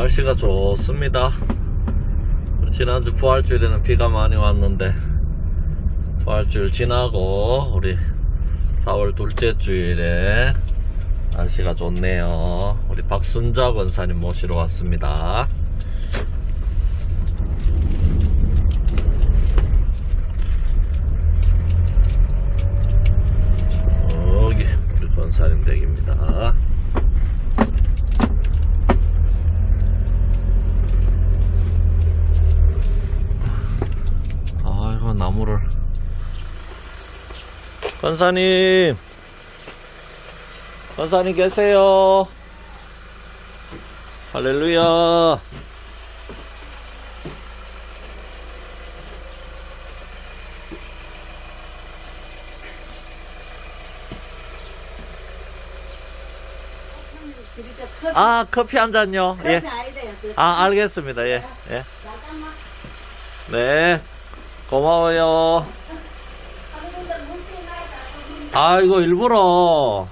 날씨가 좋습니다. 지난주 부활주일에는 비가 많이 왔는데 부활주일 지나고 우리 4월 둘째 주일에 날씨가 좋네요. 우리 박순자 권사님 모시러 왔습니다. 여기 우리 권사님 댁입니다. 아이고 나무를 권사님 계세요. 할렐루야. 아, 커피 한 잔요. 예. 아, 알겠습니다. 예. 예. 네. 고마워요. 아, 이거 일부러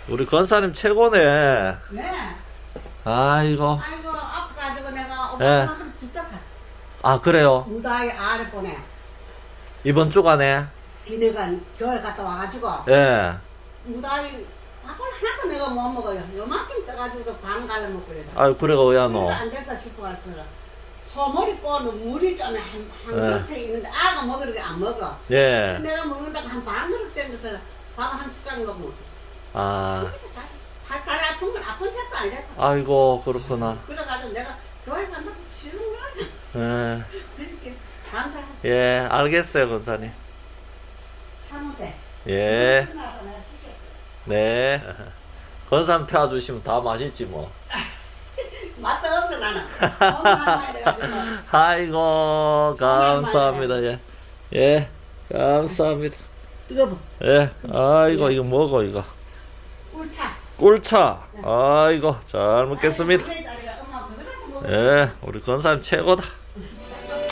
우리 권사님 최고네. 네. 아이고. 아이고 아파가지고 내가 예. 엄마한테 진짜 샀어. 아, 그래요? 무다이 아래 보내. 이번 주간에. 지네가 교회 갔다 와가지고 예. 무다이 밥을 하나도 내가 못 먹어요. 요만큼 떠가지고도 반 갈라 먹고 그래. 아유, 그래가 왜야 너? 안 됐다 싶어가지고 소머리 꼬는 물이 좀 한 그릇 있는데 아가 먹으려고 안 먹어. 예. 내가 먹는다고 한 반 그릇 땡겨서 밥 한 숟가락 먹고. 아. 발 아픈 건 아픈 책도 아니잖아. 아이고, 그렇구나. 그래가지고 내가 교회 간다고 치는 거야. 예. 그렇게 감사해. 예, 알겠어요, 권사님. 사무대. 예. 끝나서 내가 시켰어. 네. 권사님 태워주시면 다 맛있지 뭐. 맛도 없어 나는. 손만 이래가지고. 아이고, 감사합니다. 예. 예, 감사합니다. 뜨거워. 예, 아이고, 이거 먹어, 이거. 꿀차. 꿀차. 아이고, 잘 먹겠습니다. 엄마 그거라도 먹어. 예, 우리 권사님 최고다.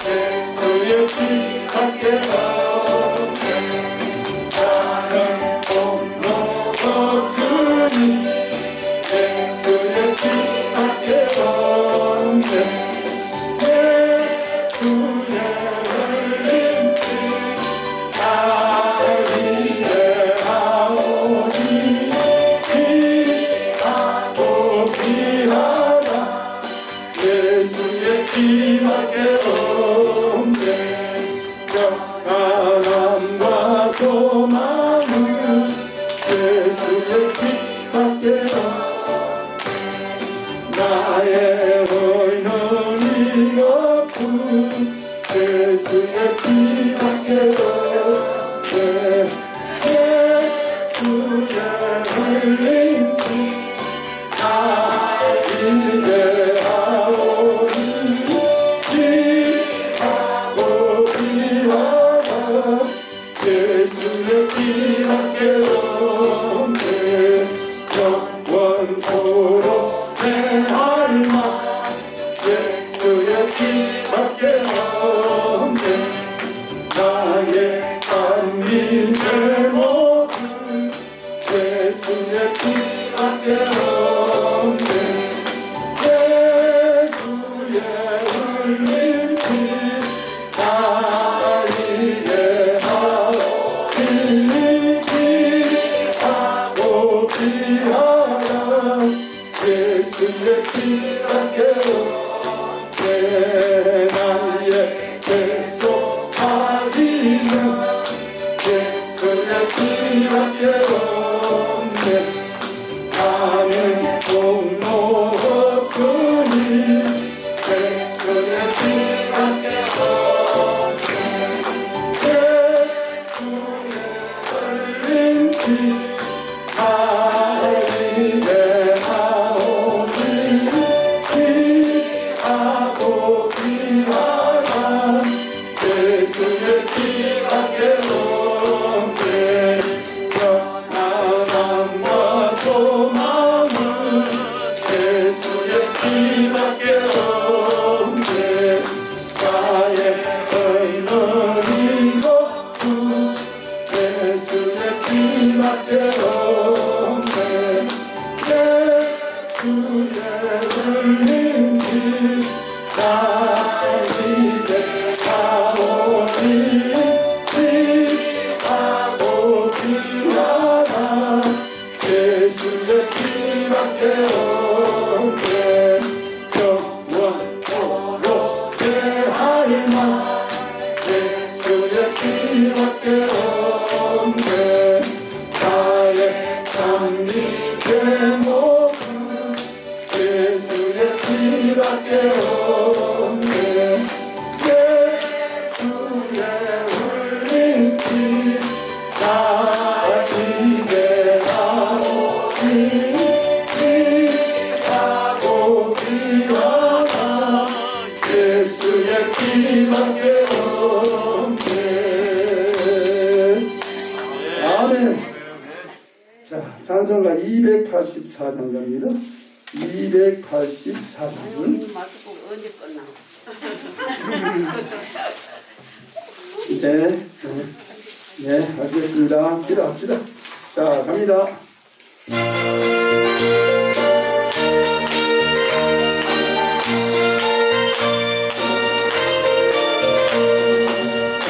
예수의 피 함께가 나는 홀로 벗으니 예수의 피 함께가 예수의 흘린 피 날 위해 하오니 피하고 피하라 예수의 피 함께가 평안함과 소망은 예수의 피밖에 나의 의논이 없군 예수의 피밖에 예수의 흘린 피 나에게 하오니 피하고 피하라 예수의 피밖에 없네 영원토록 내 할망 예수의 피밖에 없네 나의 삶이 내 모든 예수의 피밖에 없네 예수의 흘린 피 나에게 하오니 피하고 피하라 예수의 피밖에 없네 나의 계속 가지는 예수의 피밖에 없네 나는 공로 없으니 예수의 피밖에 없네 예수의 흘린 피 나에게 하오니 없네 영원토록 대하리만 예수의 피밖에 없네 나의 장미 제목은 예수의 피밖에 없네 예수의 흘린 피 나 이제 나오니 피하고 피하나 예수의 피밖에 없네 아멘. 자, 찬송가 284장 갑니다. 284장. 마스크 언제 끝나? 네, 알겠습니다. 기도합시다. 자, 갑니다.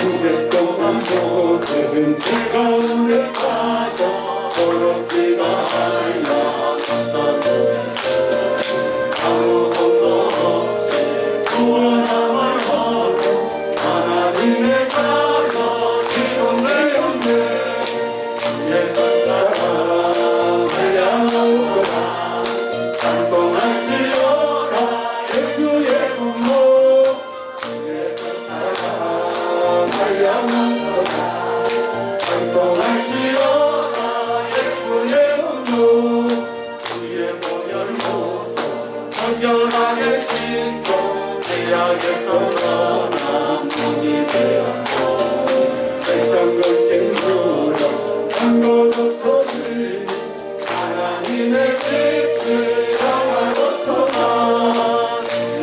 오랫동안 모든 즐거움에 빠져 어렵기가 하여 아무것도 없이 구원함을 얻어 하나님의 자녀 지금내었네 옛것 사랑을 향하오라 찬송할지어다 예수의 분노 옛것 사랑을 향하오라 찬송할지어다 예수의 분노 주의 보혈 모습 정결하게 씻어 죄악에서 떠난 몸이 되었고 세상 것인 주여 한 것 없어지니 하나님의 빛을 향하였구나 내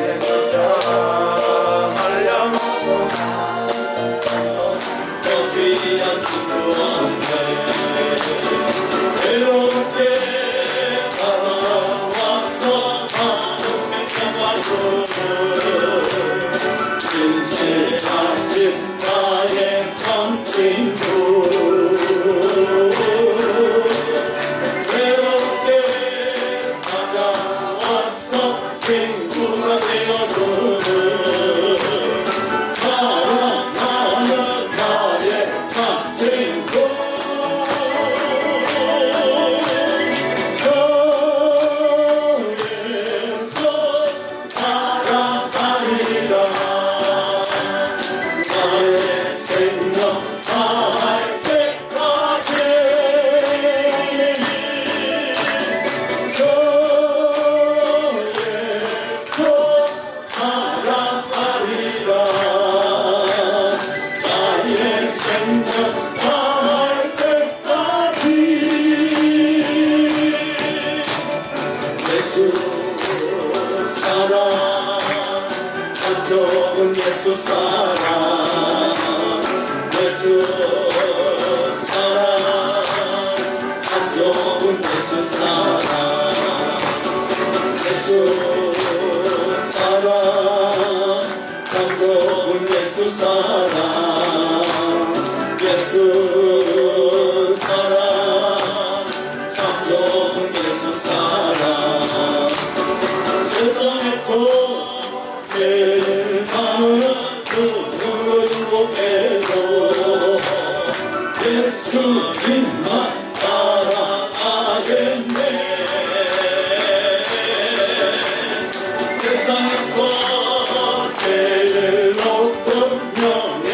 사랑을 향하구나 여기한 친구 없네 외롭게 걸어와서 마음에 평화주는 진실하신 나의 참 친구 외롭게 찾아와서 친구가 되어주는 사랑하는 나의 참 친구 저에서 살아가리라 나의 생명 다할 때까지 저에서 살아가리라 나의 생명 다할 때까지 예수 사랑 참 좋은 예수 사랑 예수 사랑 참 좋은 예수 사랑 예수 사랑 참 좋은 예수 사랑 예수 사랑 참 좋은 예수 사랑 세상에서 제일 많은 누구를 주목해도 예수님만 사랑하겠네 세상에서 제일 높은 명예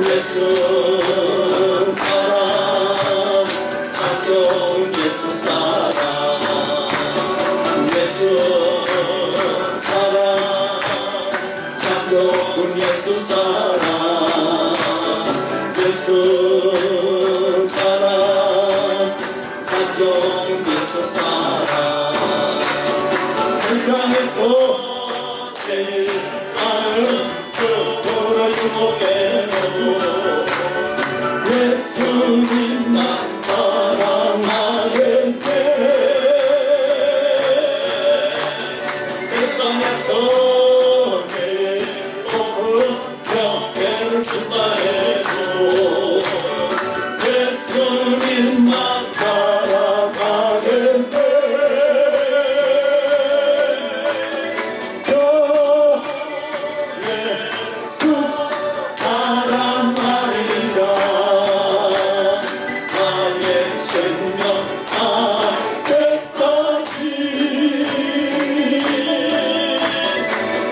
예수 사랑 참좋은 예수 사랑 예수 사랑 참좋은 예수 사랑 예수 사랑 참좋은 예수 사랑 세상에서 제일 많은 그 도로 유혹에도 예수님만 사랑하겠네 세상에서 제일 높은 명예를 준다 해도 예수님만 따라가겠네 저 예수 사랑하리라 나의 생명 할 때까지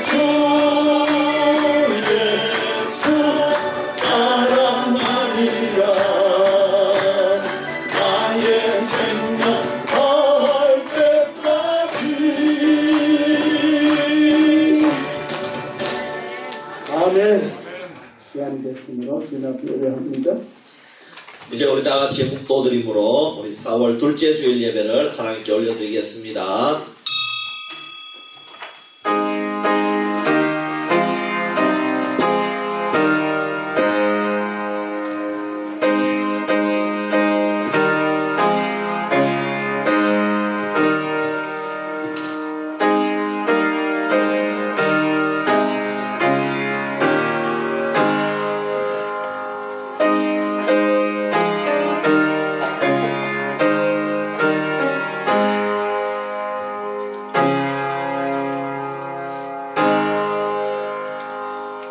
주 예수 사랑하리라 나의 생명 할 때까지 아멘. 시간이 됐으므로 진압 예배합니다. 이제 우리 다 같이 묵도드림으로 우리 4월 둘째 주일 예배를 하나님께 올려드리겠습니다.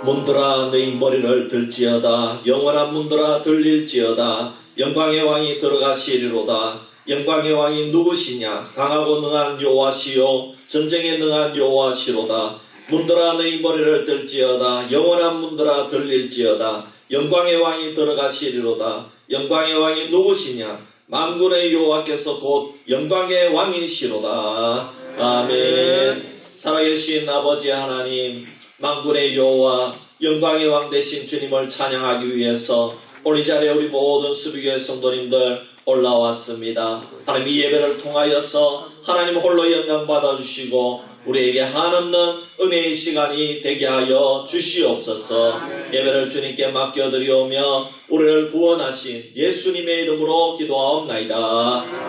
문들아 너희 머리를 들지어다 영원한 문들아 들릴지어다 영광의 왕이 들어가시리로다 영광의 왕이 누구시냐 강하고 능한 여호와시요 전쟁에 능한 여호와시로다 문들아 너희 머리를 들지어다 영원한 문들아 들릴지어다 영광의 왕이 들어가시리로다 영광의 왕이 누구시냐 만군의 여호와께서 곧 영광의 왕이시로다 아멘. 살아계신 아버지 하나님 만군의 여호와 영광의 왕 되신 주님을 찬양하기 위해서 오늘 이 자리에 우리 모든 수비교회 성도님들 올라왔습니다. 하나님 이 예배를 통하여서 하나님 홀로 영광 받아주시고 우리에게 한없는 은혜의 시간이 되게 하여 주시옵소서. 예배를 주님께 맡겨드리오며 우리를 구원하신 예수님의 이름으로 기도하옵나이다.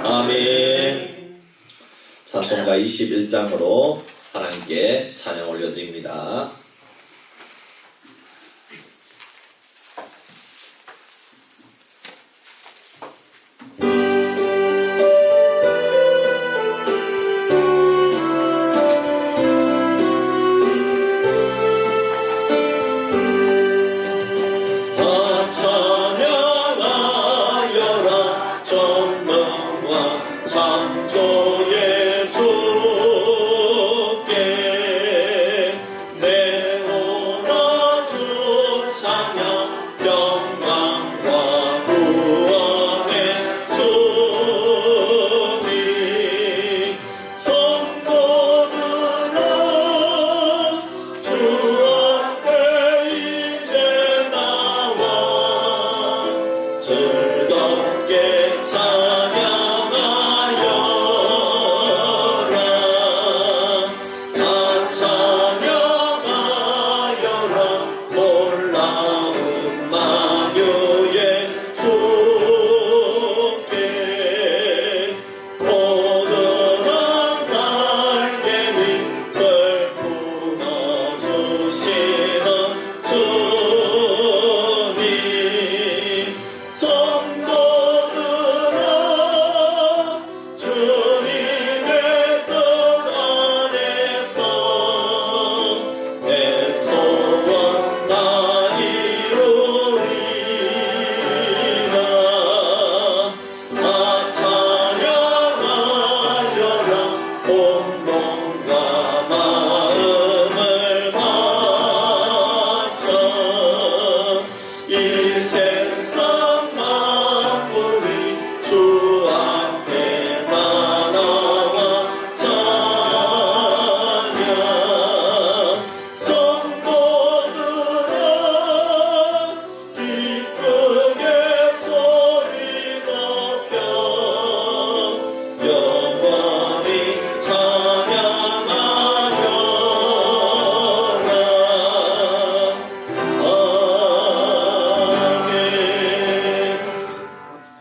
아멘. 찬송가 21장으로 하나님께 찬양 올려드립니다. 다 찬양하여라 전능왕 창조의 주께 내 세상 만물이 주 앞에 다 나와 찬양 성도들아 기쁘게 소리 높여 영원히 찬양하여라. 아멘.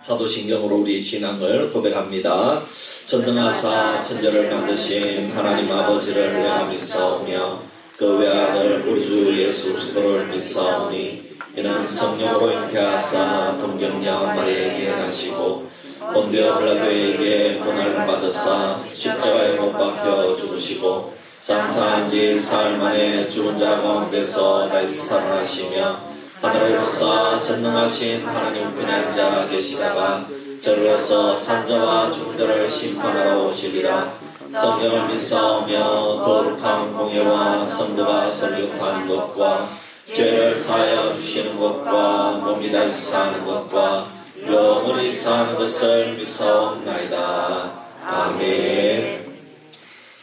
사도신경으로 우리 신앙을 고백합니다. 전능하사 천지를 만드신 하나님 아버지를 내가 믿사오며 그 외아들 우리 주 예수 그리스도를 믿사오니 이는 성령으로 잉태하사 동정녀 마리아에게 나시고 본디오 빌라도에게 고난을 받으사 십자가에 못 박혀 죽으시고 장사한 지 사흘 만에 죽은 자 가운데서 다시 살아나시며 하늘에 오르사 전능하신 하나님 우편에 앉아 계시다가 저리로서 산자와 죽은자를 심판하러 오시리라. 성령을 믿사오며 거룩한 공예와 성도가 설교하는 것과 죄를 사하여 주시는 것과 몸이 다시 사는 것과 영원히 사는 것을 믿사옵나이다. 아멘.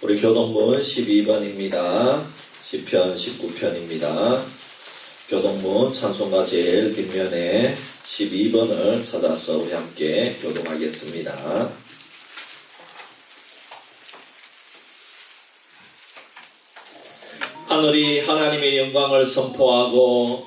우리 교동문 12번입니다. 시편 19편입니다. 교동문 찬송가 제일 뒷면에 12번을 찾아서 우리 함께 교동하겠습니다. 하늘이 하나님의 영광을 선포하고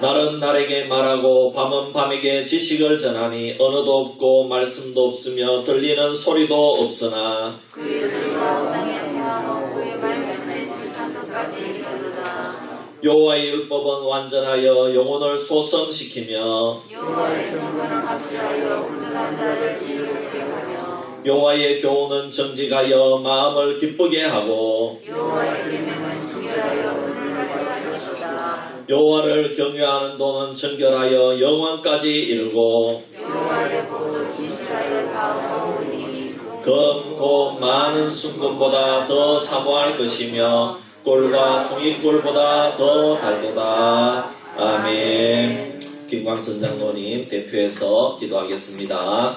날은 날에게 말하고 밤은 밤에게 지식을 전하니 언어도 없고 말씀도 없으며 들리는 소리도 없으나 그의 소리가 땅에 통하고 그의 말씀은 세상 끝까지 이르도다. 여호와의 율법은 완전하여 영혼을 소성시키며 여호와의 정권은 확실하여 굳은한 자를 지혜롭게 하며 여호와의 교훈은 정직하여 마음을 기쁘게 하고 여호와의 계명은 정결하여 눈을 밝게 하셨도다. 여호와를 경외하는 도는 정결하여 영원까지 이르고 여호와의 법도 진실하여 다음오니 금, 곧 많은 순금보다 더 사모할 것이며 꿀과 송이꿀보다 더 달도다. 아멘. 김광선 장로님 대표해서 기도하겠습니다.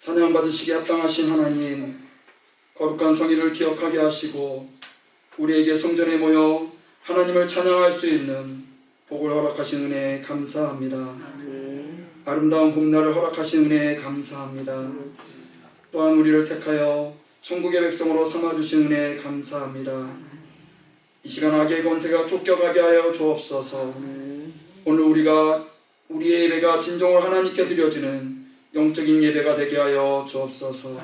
찬양 받으시기에 합당하신 하나님, 거룩한 성의를 기억하게 하시고 우리에게 성전에 모여 하나님을 찬양할 수 있는 복을 허락하신 은혜에 감사합니다. 아름다운 봄날을 허락하신 은혜에 감사합니다. 또한 우리를 택하여 천국의 백성으로 삼아주신 은혜에 감사합니다. 이 시간 악의 권세가 쫓겨가게 하여 주옵소서. 오늘 우리의 예배가 진정으로 하나님께 드려지는 영적인 예배가 되게 하여 주옵소서.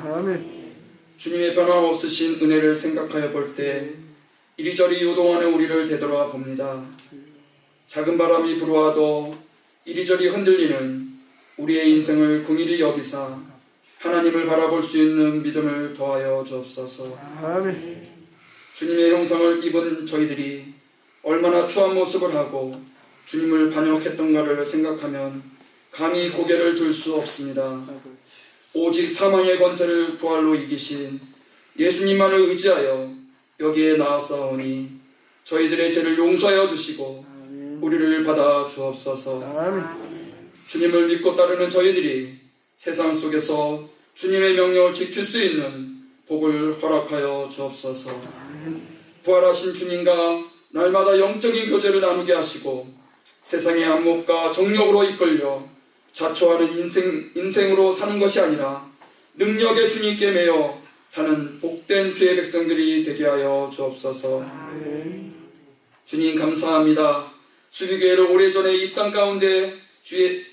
주님의 변함없으신 은혜를 생각하여 볼 때 이리저리 요동하는 우리를 되돌아 봅니다. 작은 바람이 불어와도 이리저리 흔들리는 우리의 인생을 긍휼히 여기사 하나님을 바라볼 수 있는 믿음을 더하여 주옵소서. 주님의 형상을 입은 저희들이 얼마나 추한 모습을 하고 주님을 반역했던가를 생각하면 감히 고개를 들 수 없습니다. 오직 사망의 권세를 부활로 이기신 예수님만을 의지하여 여기에 나왔사오니 저희들의 죄를 용서하여 주시고 우리를 받아 주옵소서. 주님을 믿고 따르는 저희들이 세상 속에서 주님의 명령을 지킬 수 있는 복을 허락하여 주옵소서. 부활하신 주님과 날마다 영적인 교제를 나누게 하시고 세상의 안목과 정력으로 이끌려 자초하는 인생으로 사는 것이 아니라 능력의 주님께 매여 사는 복된 주의 백성들이 되게 하여 주옵소서. 주님 감사합니다. 수비교회를 오래전에 이 땅 가운데 주의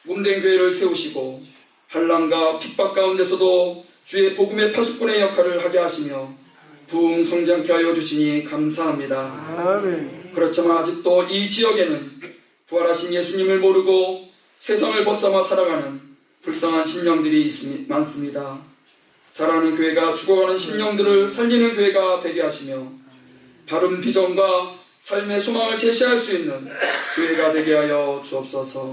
몸된 교회를 세우시고 환난과 핍박 가운데서도 주의 복음의 파수꾼의 역할을 하게 하시며 부흥 성장케 하여 주시니 감사합니다. 그렇지만 아직도 이 지역에는 부활하신 예수님을 모르고 세상을 벗삼아 살아가는 불쌍한 심령들이 많습니다. 살아가는 교회가 죽어가는 심령들을 살리는 교회가 되게 하시며 바른 비전과 삶의 소망을 제시할 수 있는 교회가 되게 하여 주옵소서.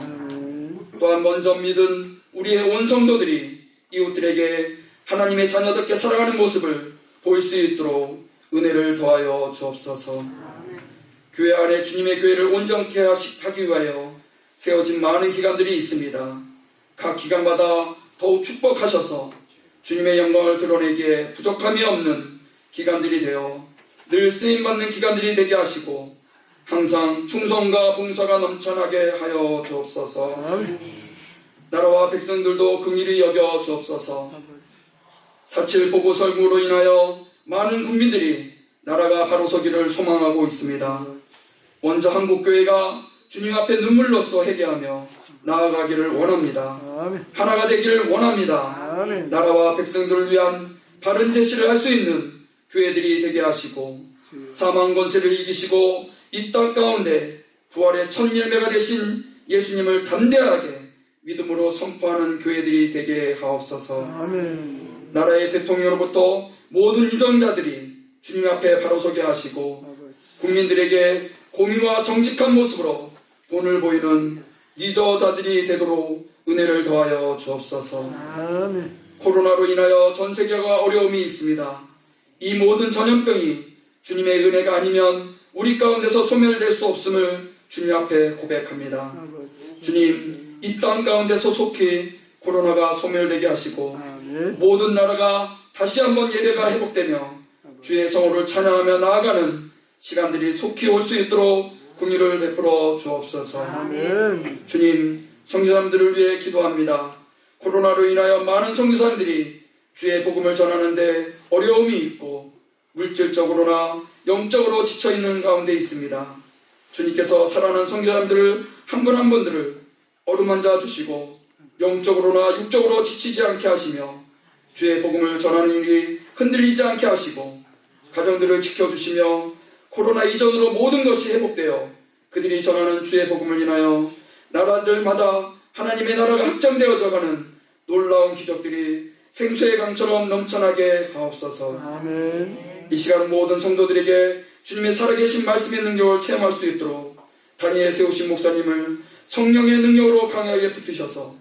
또한 먼저 믿은 우리의 온 성도들이 이웃들에게 하나님의 자녀답게 살아가는 모습을 보일 수 있도록 은혜를 더하여 주옵소서. 교회 안에 주님의 교회를 온전케 하기 위하여 세워진 많은 기관들이 있습니다. 각 기관마다 더욱 축복하셔서 주님의 영광을 드러내기에 부족함이 없는 기관들이 되어 늘 쓰임받는 기관들이 되게 하시고 항상 충성과 봉사가 넘쳐나게 하여 주옵소서. 나라와 백성들도 긍휼히 여겨 주옵소서. 4.7 보고설무로 인하여 많은 국민들이 나라가 바로 서기를 소망하고 있습니다. 먼저 한국교회가 주님 앞에 눈물로써 회개하며 나아가기를 원합니다. 하나가 되기를 원합니다. 나라와 백성들을 위한 바른 제시를 할 수 있는 교회들이 되게 하시고 사망 권세를 이기시고 이 땅 가운데 부활의 첫 열매가 되신 예수님을 담대하게 믿음으로 선포하는 교회들이 되게 하옵소서. 나라의 대통령으로부터 모든 유정자들이 주님 앞에 바로 서게 하시고 국민들에게 공의와 정직한 모습으로 본을 보이는 리더자들이 되도록 은혜를 더하여 주옵소서. 코로나로 인하여 전 세계가 어려움이 있습니다. 이 모든 전염병이 주님의 은혜가 아니면 우리 가운데서 소멸될 수 없음을 주님 앞에 고백합니다. 주님, 이 땅 가운데서 속히 코로나가 소멸되게 하시고 모든 나라가 다시 한번 예배가 회복되며 주의 성호를 찬양하며 나아가는 시간들이 속히 올 수 있도록 긍휼을 베풀어 주옵소서. 주님, 선교사님들을 위해 기도합니다. 코로나로 인하여 많은 선교사님들이 주의 복음을 전하는데 어려움이 있고 물질적으로나 영적으로 지쳐있는 가운데 있습니다. 주님께서 사랑하는 선교사님들을 한 분 한 분들을 어루만져 주시고 영적으로나 육적으로 지치지 않게 하시며 주의 복음을 전하는 일이 흔들리지 않게 하시고 가정들을 지켜주시며 코로나 이전으로 모든 것이 회복되어 그들이 전하는 주의 복음을 인하여 나라들마다 하나님의 나라가 확장되어져가는 놀라운 기적들이 생수의 강처럼 넘쳐나게 하옵소서. 이 시간 모든 성도들에게 주님의 살아계신 말씀의 능력을 체험할 수 있도록 단위에 세우신 목사님을 성령의 능력으로 강하게 붙드셔서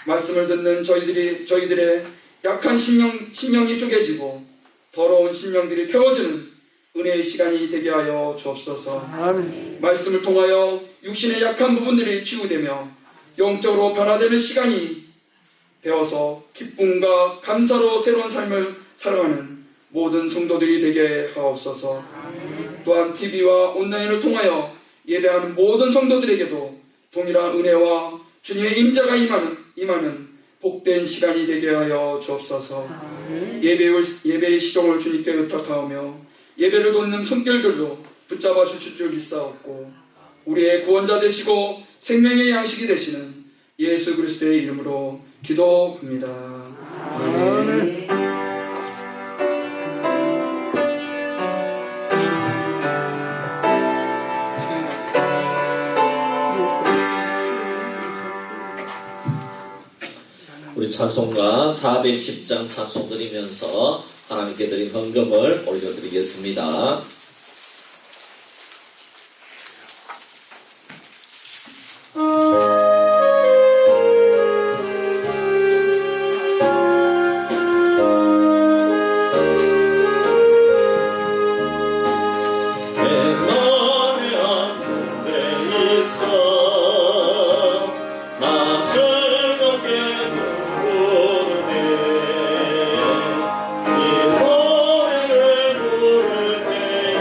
말씀을 듣는 저희들의 약한 심령이 쪼개지고 더러운 심령들이 태워지는 은혜의 시간이 되게 하여 주옵소서. 말씀을 통하여 육신의 약한 부분들이 치유되며 영적으로 변화되는 시간이 되어서 기쁨과 감사로 새로운 삶을 살아가는 모든 성도들이 되게 하옵소서. 또한 TV와 온라인을 통하여 예배하는 모든 성도들에게도 동일한 은혜와 주님의 임재가 임하는 복된 시간이 되게 하여 주옵소서. 예배의 시종을 주님께 의탁하오며 예배를 돕는 손길들로 붙잡아 주실 줄 믿사옵고 우리의 구원자 되시고 생명의 양식이 되시는 예수 그리스도의 이름으로 기도합니다. 아멘. 우리 찬송가 410장 찬송 드리면서 하나님께 드린 헌금을 올려드리겠습니다. 이 노래를 부를 때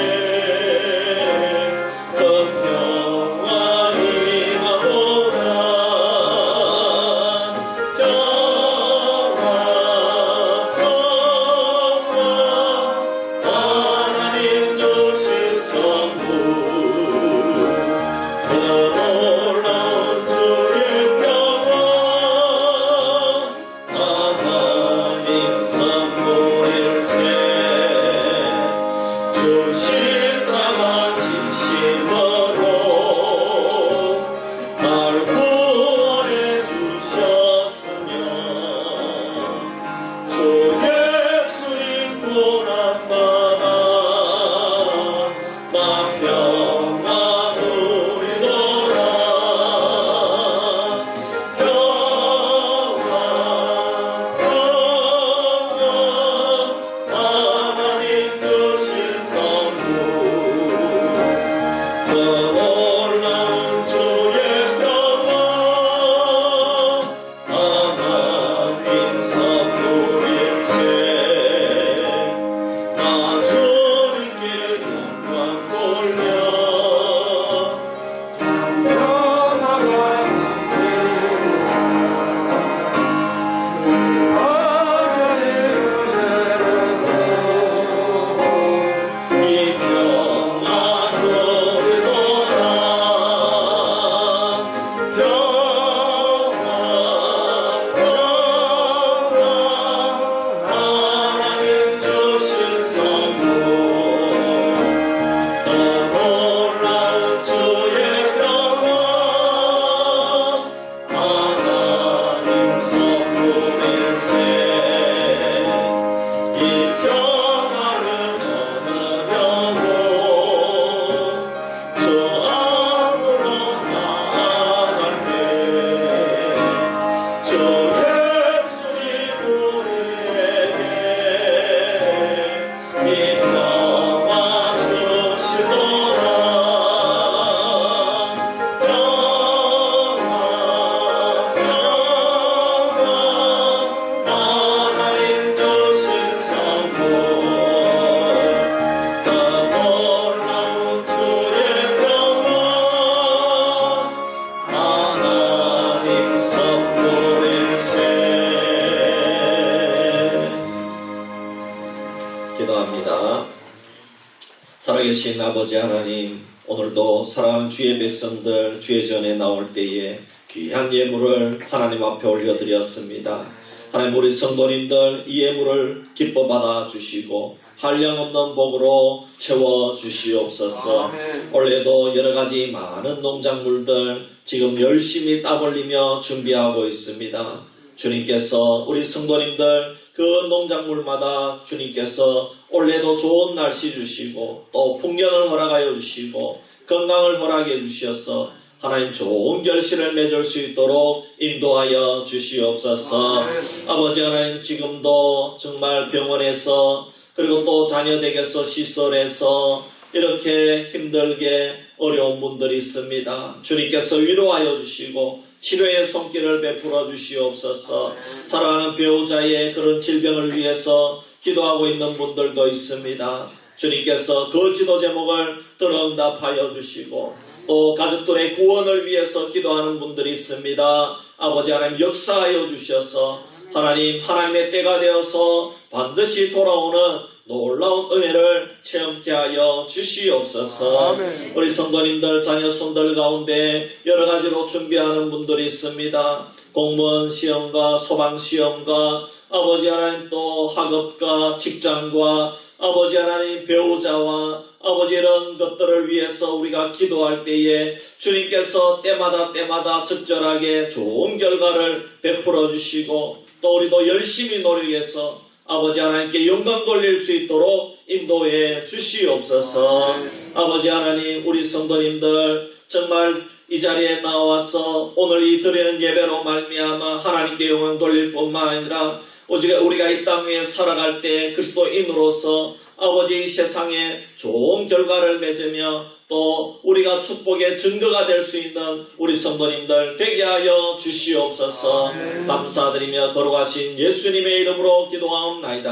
살아계신 아버지 하나님, 오늘도 사랑하는 주의 백성들 주의 전에 나올 때에 귀한 예물을 하나님 앞에 올려드렸습니다. 하나님, 우리 성도님들 이 예물을 기뻐 받아 주시고 한량없는 복으로 채워 주시옵소서. 올해도 여러가지 많은 농작물들 지금 열심히 땀 흘리며 준비하고 있습니다. 주님께서 우리 성도님들 그 농작물마다 주님께서 올해도 좋은 날씨 주시고 또 풍년을 허락하여 주시고 건강을 허락해 주셔서 하나님 좋은 결실을 맺을 수 있도록 인도하여 주시옵소서. 아버지 하나님, 지금도 정말 병원에서 그리고 또 자녀댁에서 시설에서 이렇게 힘들게 어려운 분들이 있습니다. 주님께서 위로하여 주시고 치료의 손길을 베풀어 주시옵소서. 사랑하는 배우자의 그런 질병을 위해서 기도하고 있는 분들도 있습니다. 주님께서 그 기도 제목을 들어 응답하여 주시고 또 가족들의 구원을 위해서 기도하는 분들이 있습니다. 아버지 하나님, 역사하여 주셔서 하나님의 때가 되어서 반드시 돌아오는 놀라운 은혜를 체험케 하여 주시옵소서. 우리 성도님들 자녀 손들 가운데 여러 가지로 준비하는 분들이 있습니다. 공무원 시험과 소방 시험과 아버지 하나님 또 학업과 직장과 아버지 하나님 배우자와 아버지 이런 것들을 위해서 우리가 기도할 때에 주님께서 때마다 적절하게 좋은 결과를 베풀어 주시고 또 우리도 열심히 노력해서 아버지 하나님께 영광 돌릴 수 있도록 인도해 주시옵소서. 아버지 하나님, 우리 성도님들 정말 이 자리에 나와서 오늘 이 드리는 예배로 말미암아 하나님께 영광 돌릴 뿐만 아니라 오직 우리가 이 땅 위에 살아갈 때 그리스도인으로서 아버지 이 세상에 좋은 결과를 맺으며 또 우리가 축복의 증거가 될 수 있는 우리 성도님들 되게 하여 주시옵소서. 감사드리며 거룩하신 예수님의 이름으로 기도하옵나이다.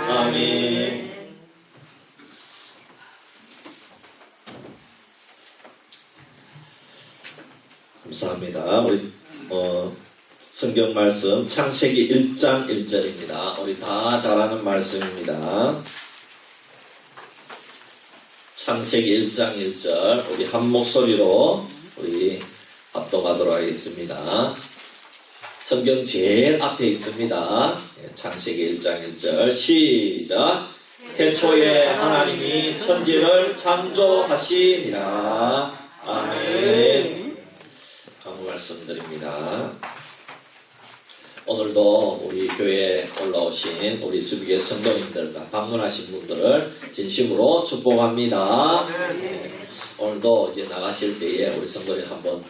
아멘. 감사합니다. 우리 성경 말씀 창세기 1장 1절입니다. 우리 다 잘 아는 말씀입니다. 창세기 1장 1절 우리 한 목소리로 우리 합독하도록 하겠습니다. 성경 제일 앞에 있습니다. 창세기 1장 1절 시작. 태초에 하나님이 천지를 창조하시니라. 아멘. 강구 말씀드립니다. 오늘도 우리 교회에 올라오신 우리 수비계 성도님들과 방문하신 분들을 진심으로 축복합니다. 네. 오늘도 이제 나가실 때에 우리 성도님 한번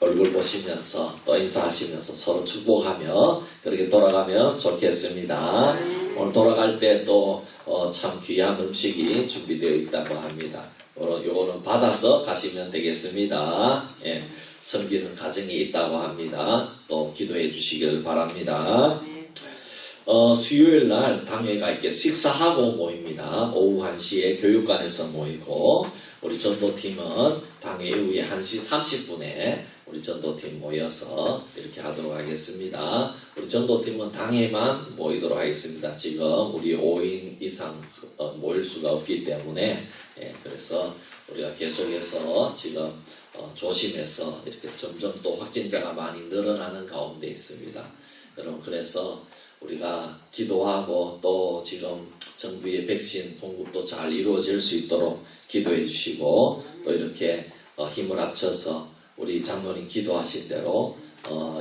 얼굴 보시면서 또 인사하시면서 서로 축복하며 그렇게 돌아가면 좋겠습니다. 오늘 돌아갈 때 또 참 귀한 음식이 준비되어 있다고 합니다. 요거는 받아서 가시면 되겠습니다. 예. 섬기는 가정이 있다고 합니다. 또 기도해 주시길 바랍니다. 수요일 날 당회가 이렇게 식사하고 모입니다. 오후 1시에 교육관에서 모이고 우리 전도팀은 당회 이후에 1시 30분에 우리 전도팀 모여서 이렇게 하도록 하겠습니다. 우리 전도팀은 당회만 모이도록 하겠습니다. 지금 우리 5인 이상 모일 수가 없기 때문에 그래서 우리가 계속해서 지금 조심해서 이렇게 점점 또 확진자가 많이 늘어나는 가운데 있습니다. 여러분, 그래서 우리가 기도하고 또 지금 정부의 백신 공급도 잘 이루어질 수 있도록 기도해 주시고 또 이렇게 힘을 합쳐서 우리 장로님 기도하신 대로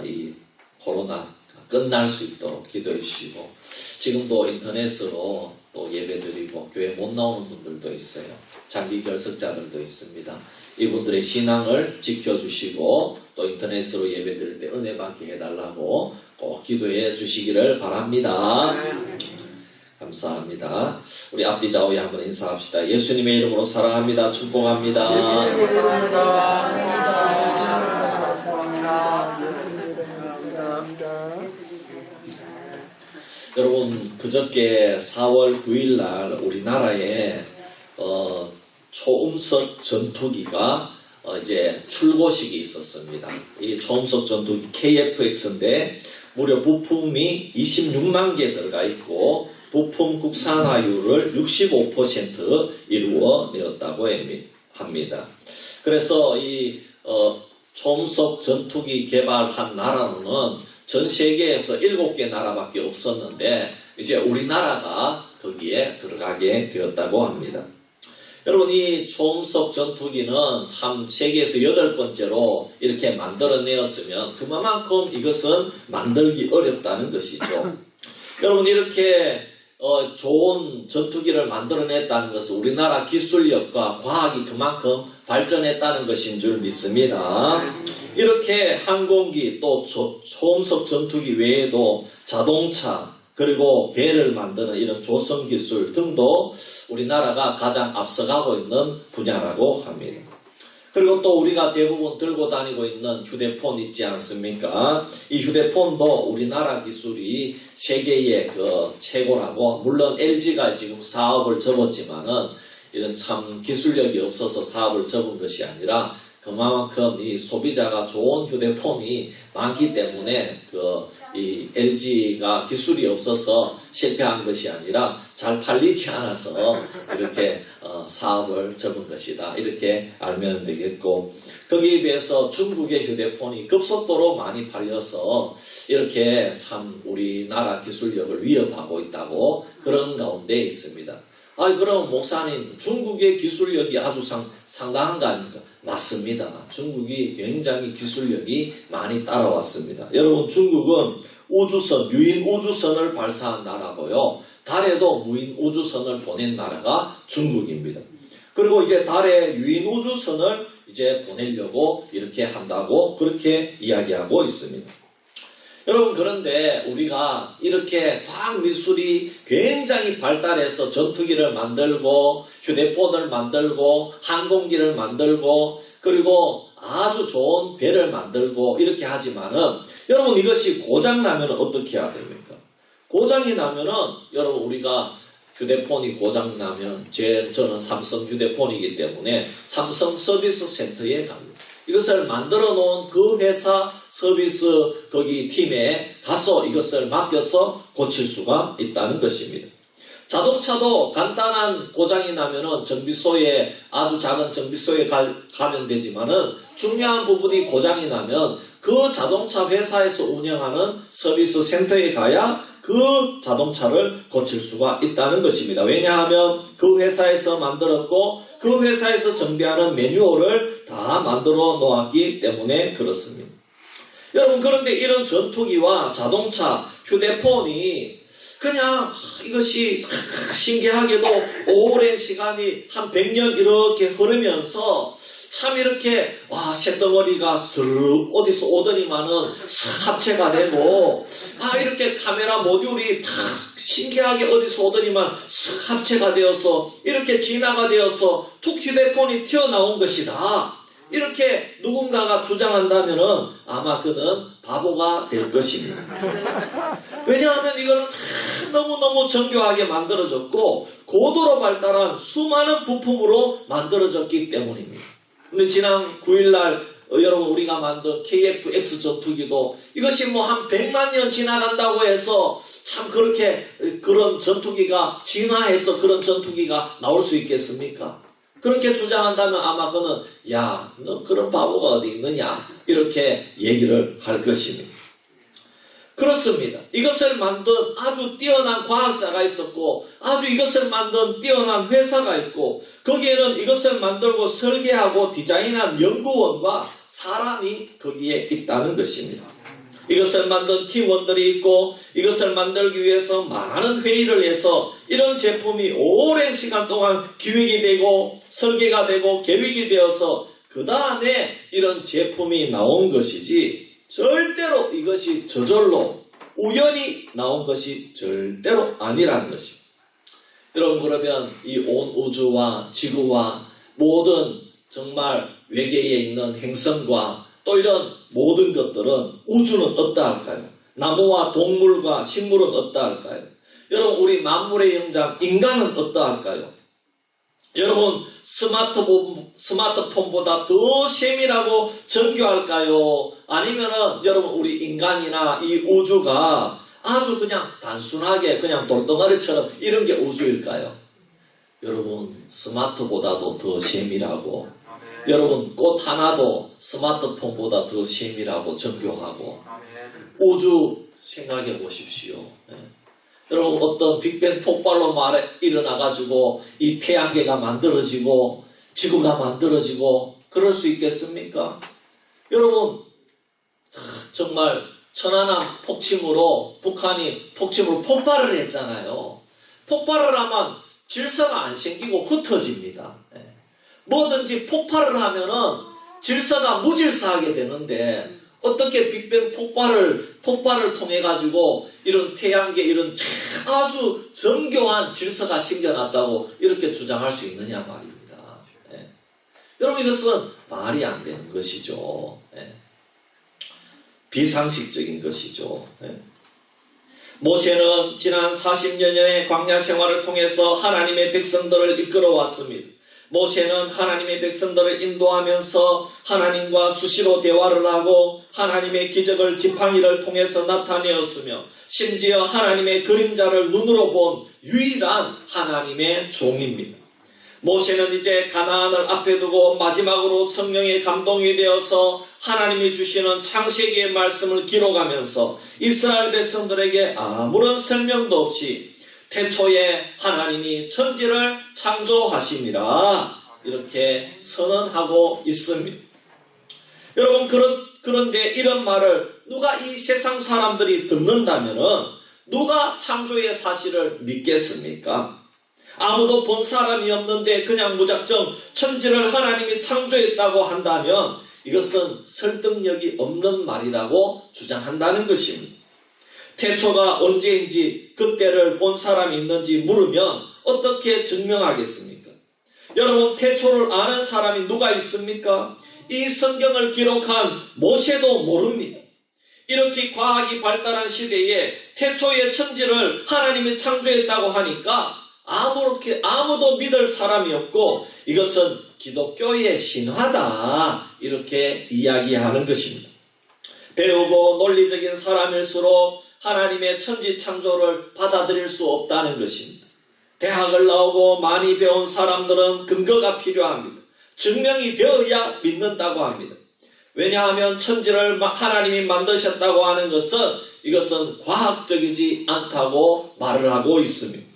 이 코로나 끝날 수 있도록 기도해 주시고 지금도 인터넷으로 또 예배드리고 교회 못 나오는 분들도 있어요. 장기 결석자들도 있습니다. 이분들의 신앙을 지켜주시고 또 인터넷으로 예배드릴 때 은혜 받게 해달라고 꼭 기도해 주시기를 바랍니다. 감사합니다. 우리 앞뒤 좌우에 한번 인사합시다. 예수님의 이름으로 사랑합니다. 축복합니다. 여러분, 그저께 4월 9일 날 우리나라에 초음속 전투기가 이제 출고식이 있었습니다. 이 초음속 전투기 KF-X인데 무려 부품이 26만 개 들어가 있고 부품 국산화율을 65% 이루어내었다고 합니다. 그래서 이 초음속 전투기 개발한 나라로는 전 세계에서 7개 나라밖에 없었는데 이제 우리나라가 거기에 들어가게 되었다고 합니다. 여러분, 이 초음속 전투기는 참 세계에서 8번째로 이렇게 만들어내었으면 그만큼 이것은 만들기 어렵다는 것이죠. 여러분, 이렇게 좋은 전투기를 만들어냈다는 것은 우리나라 기술력과 과학이 그만큼 발전했다는 것인 줄 믿습니다. 이렇게 항공기 또 초음속 전투기 외에도 자동차 그리고 배를 만드는 이런 조성 기술 등도 우리나라가 가장 앞서가고 있는 분야라고 합니다. 그리고 또 우리가 대부분 들고 다니고 있는 휴대폰 있지 않습니까? 이 휴대폰도 우리나라 기술이 세계의 최고라고, 물론 LG가 지금 사업을 접었지만은 이런 참 기술력이 없어서 사업을 접은 것이 아니라 그만큼 이 소비자가 좋은 휴대폰이 많기 때문에 이 LG가 기술이 없어서 실패한 것이 아니라 잘 팔리지 않아서 이렇게 사업을 접은 것이다. 이렇게 알면 되겠고, 거기에 비해서 중국의 휴대폰이 급속도로 많이 팔려서 이렇게 참 우리나라 기술력을 위협하고 있다고 그런 가운데 있습니다. 그럼 목사님, 중국의 기술력이 아주 상당한 거 아닙니까? 맞습니다. 중국이 굉장히 기술력이 많이 따라왔습니다. 여러분, 중국은 유인 우주선을 발사한 나라고요. 달에도 무인 우주선을 보낸 나라가 중국입니다. 그리고 이제 달에 유인 우주선을 이제 보내려고 이렇게 한다고 그렇게 이야기하고 있습니다. 여러분, 그런데 우리가 이렇게 과학미술이 굉장히 발달해서 전투기를 만들고 휴대폰을 만들고 항공기를 만들고 그리고 아주 좋은 배를 만들고 이렇게 하지만은 여러분, 이것이 고장나면 어떻게 해야 됩니까? 고장이 나면은 여러분, 우리가 휴대폰이 고장나면 저는 삼성 휴대폰이기 때문에 삼성 서비스 센터에 갑니다. 이것을 만들어 놓은 그 회사 서비스 거기 팀에 가서 이것을 맡겨서 고칠 수가 있다는 것입니다. 자동차도 간단한 고장이 나면은 정비소에, 아주 작은 정비소에 가면 되지만은 중요한 부분이 고장이 나면 그 자동차 회사에서 운영하는 서비스 센터에 가야 그 자동차를 고칠 수가 있다는 것입니다. 왜냐하면 그 회사에서 만들었고 그 회사에서 정비하는 매뉴얼을 다 만들어 놓았기 때문에 그렇습니다. 여러분, 그런데 이런 전투기와 자동차, 휴대폰이 그냥 이것이 신기하게도 오랜 시간이 한 100년 이렇게 흐르면서 참 이렇게 쇳덩어리가 스르륵 어디서 오더니만은 합체가 되고 이렇게 카메라 모듈이 다 신기하게 어디서 오더니만 합체가 되어서 이렇게 진화가 되어서 툭 휴대폰이 튀어나온 것이다. 이렇게 누군가가 주장한다면은 아마 그는 바보가 될 것입니다. 왜냐하면 이거는 다 너무너무 정교하게 만들어졌고 고도로 발달한 수많은 부품으로 만들어졌기 때문입니다. 근데 지난 9일날 여러분, 우리가 만든 KF-X 전투기도 이것이 한 100만 년 지나간다고 해서 참 그렇게 그런 전투기가 진화해서 그런 전투기가 나올 수 있겠습니까? 그렇게 주장한다면 아마 그는 너 그런 바보가 어디 있느냐 이렇게 얘기를 할 것입니다. 그렇습니다. 이것을 만든 아주 뛰어난 과학자가 있었고 아주 이것을 만든 뛰어난 회사가 있고 거기에는 이것을 만들고 설계하고 디자인한 연구원과 사람이 거기에 있다는 것입니다. 이것을 만든 팀원들이 있고 이것을 만들기 위해서 많은 회의를 해서 이런 제품이 오랜 시간 동안 기획이 되고 설계가 되고 계획이 되어서 그 다음에 이런 제품이 나온 것이지 절대로 이것이 저절로 우연히 나온 것이 절대로 아니라는 것입니다. 여러분, 그러면 이 온 우주와 지구와 모든 정말 외계에 있는 행성과 또 이런 모든 것들은 우주는 어떠할까요? 나무와 동물과 식물은 어떠할까요? 여러분, 우리 만물의 영장 인간은 어떠할까요? 여러분, 스마트폰보다 더 세밀하고 정교할까요? 아니면은 여러분, 우리 인간이나 이 우주가 아주 그냥 단순하게 그냥 돌덩어리처럼 이런 게 우주일까요? 여러분, 스마트보다도 더 세밀하고, 여러분, 꽃 하나도 스마트폰보다 더 세밀하고 정교하고, 우주 생각해 보십시오. 예. 여러분, 어떤 빅뱅 폭발로 일어나가지고 이 태양계가 만들어지고 지구가 만들어지고 그럴 수 있겠습니까? 여러분, 정말 천안함 폭침으로 북한이 폭침으로 폭발을 했잖아요. 폭발을 하면 질서가 안 생기고 흩어집니다. 예. 뭐든지 폭발을 하면은 질서가 무질서하게 되는데 어떻게 빅뱅 폭발을 통해 가지고 이런 태양계 이런 아주 정교한 질서가 생겨났다고 이렇게 주장할 수 있느냐 말입니다. 예. 여러분, 이것은 말이 안 되는 것이죠. 예. 비상식적인 것이죠. 예. 모세는 지난 40년의 광야 생활을 통해서 하나님의 백성들을 이끌어왔습니다. 모세는 하나님의 백성들을 인도하면서 하나님과 수시로 대화를 하고 하나님의 기적을 지팡이를 통해서 나타내었으며 심지어 하나님의 그림자를 눈으로 본 유일한 하나님의 종입니다. 모세는 이제 가나안을 앞에 두고 마지막으로 성령의 감동이 되어서 하나님이 주시는 창세기의 말씀을 기록하면서 이스라엘 백성들에게 아무런 설명도 없이 태초에 하나님이 천지를 창조하심이라 이렇게 선언하고 있습니다. 여러분, 그런데 이런 말을 누가 이 세상 사람들이 듣는다면은 누가 창조의 사실을 믿겠습니까? 아무도 본 사람이 없는데 그냥 무작정 천지를 하나님이 창조했다고 한다면 이것은 설득력이 없는 말이라고 주장한다는 것입니다. 태초가 언제인지 그때를 본 사람이 있는지 물으면 어떻게 증명하겠습니까? 여러분, 태초를 아는 사람이 누가 있습니까? 이 성경을 기록한 모세도 모릅니다. 이렇게 과학이 발달한 시대에 태초의 천지를 하나님이 창조했다고 하니까 아무도 믿을 사람이 없고 이것은 기독교의 신화다 이렇게 이야기하는 것입니다. 배우고 논리적인 사람일수록 하나님의 천지 창조를 받아들일 수 없다는 것입니다. 대학을 나오고 많이 배운 사람들은 근거가 필요합니다. 증명이 되어야 믿는다고 합니다. 왜냐하면 천지를 하나님이 만드셨다고 하는 것은 이것은 과학적이지 않다고 말을 하고 있습니다.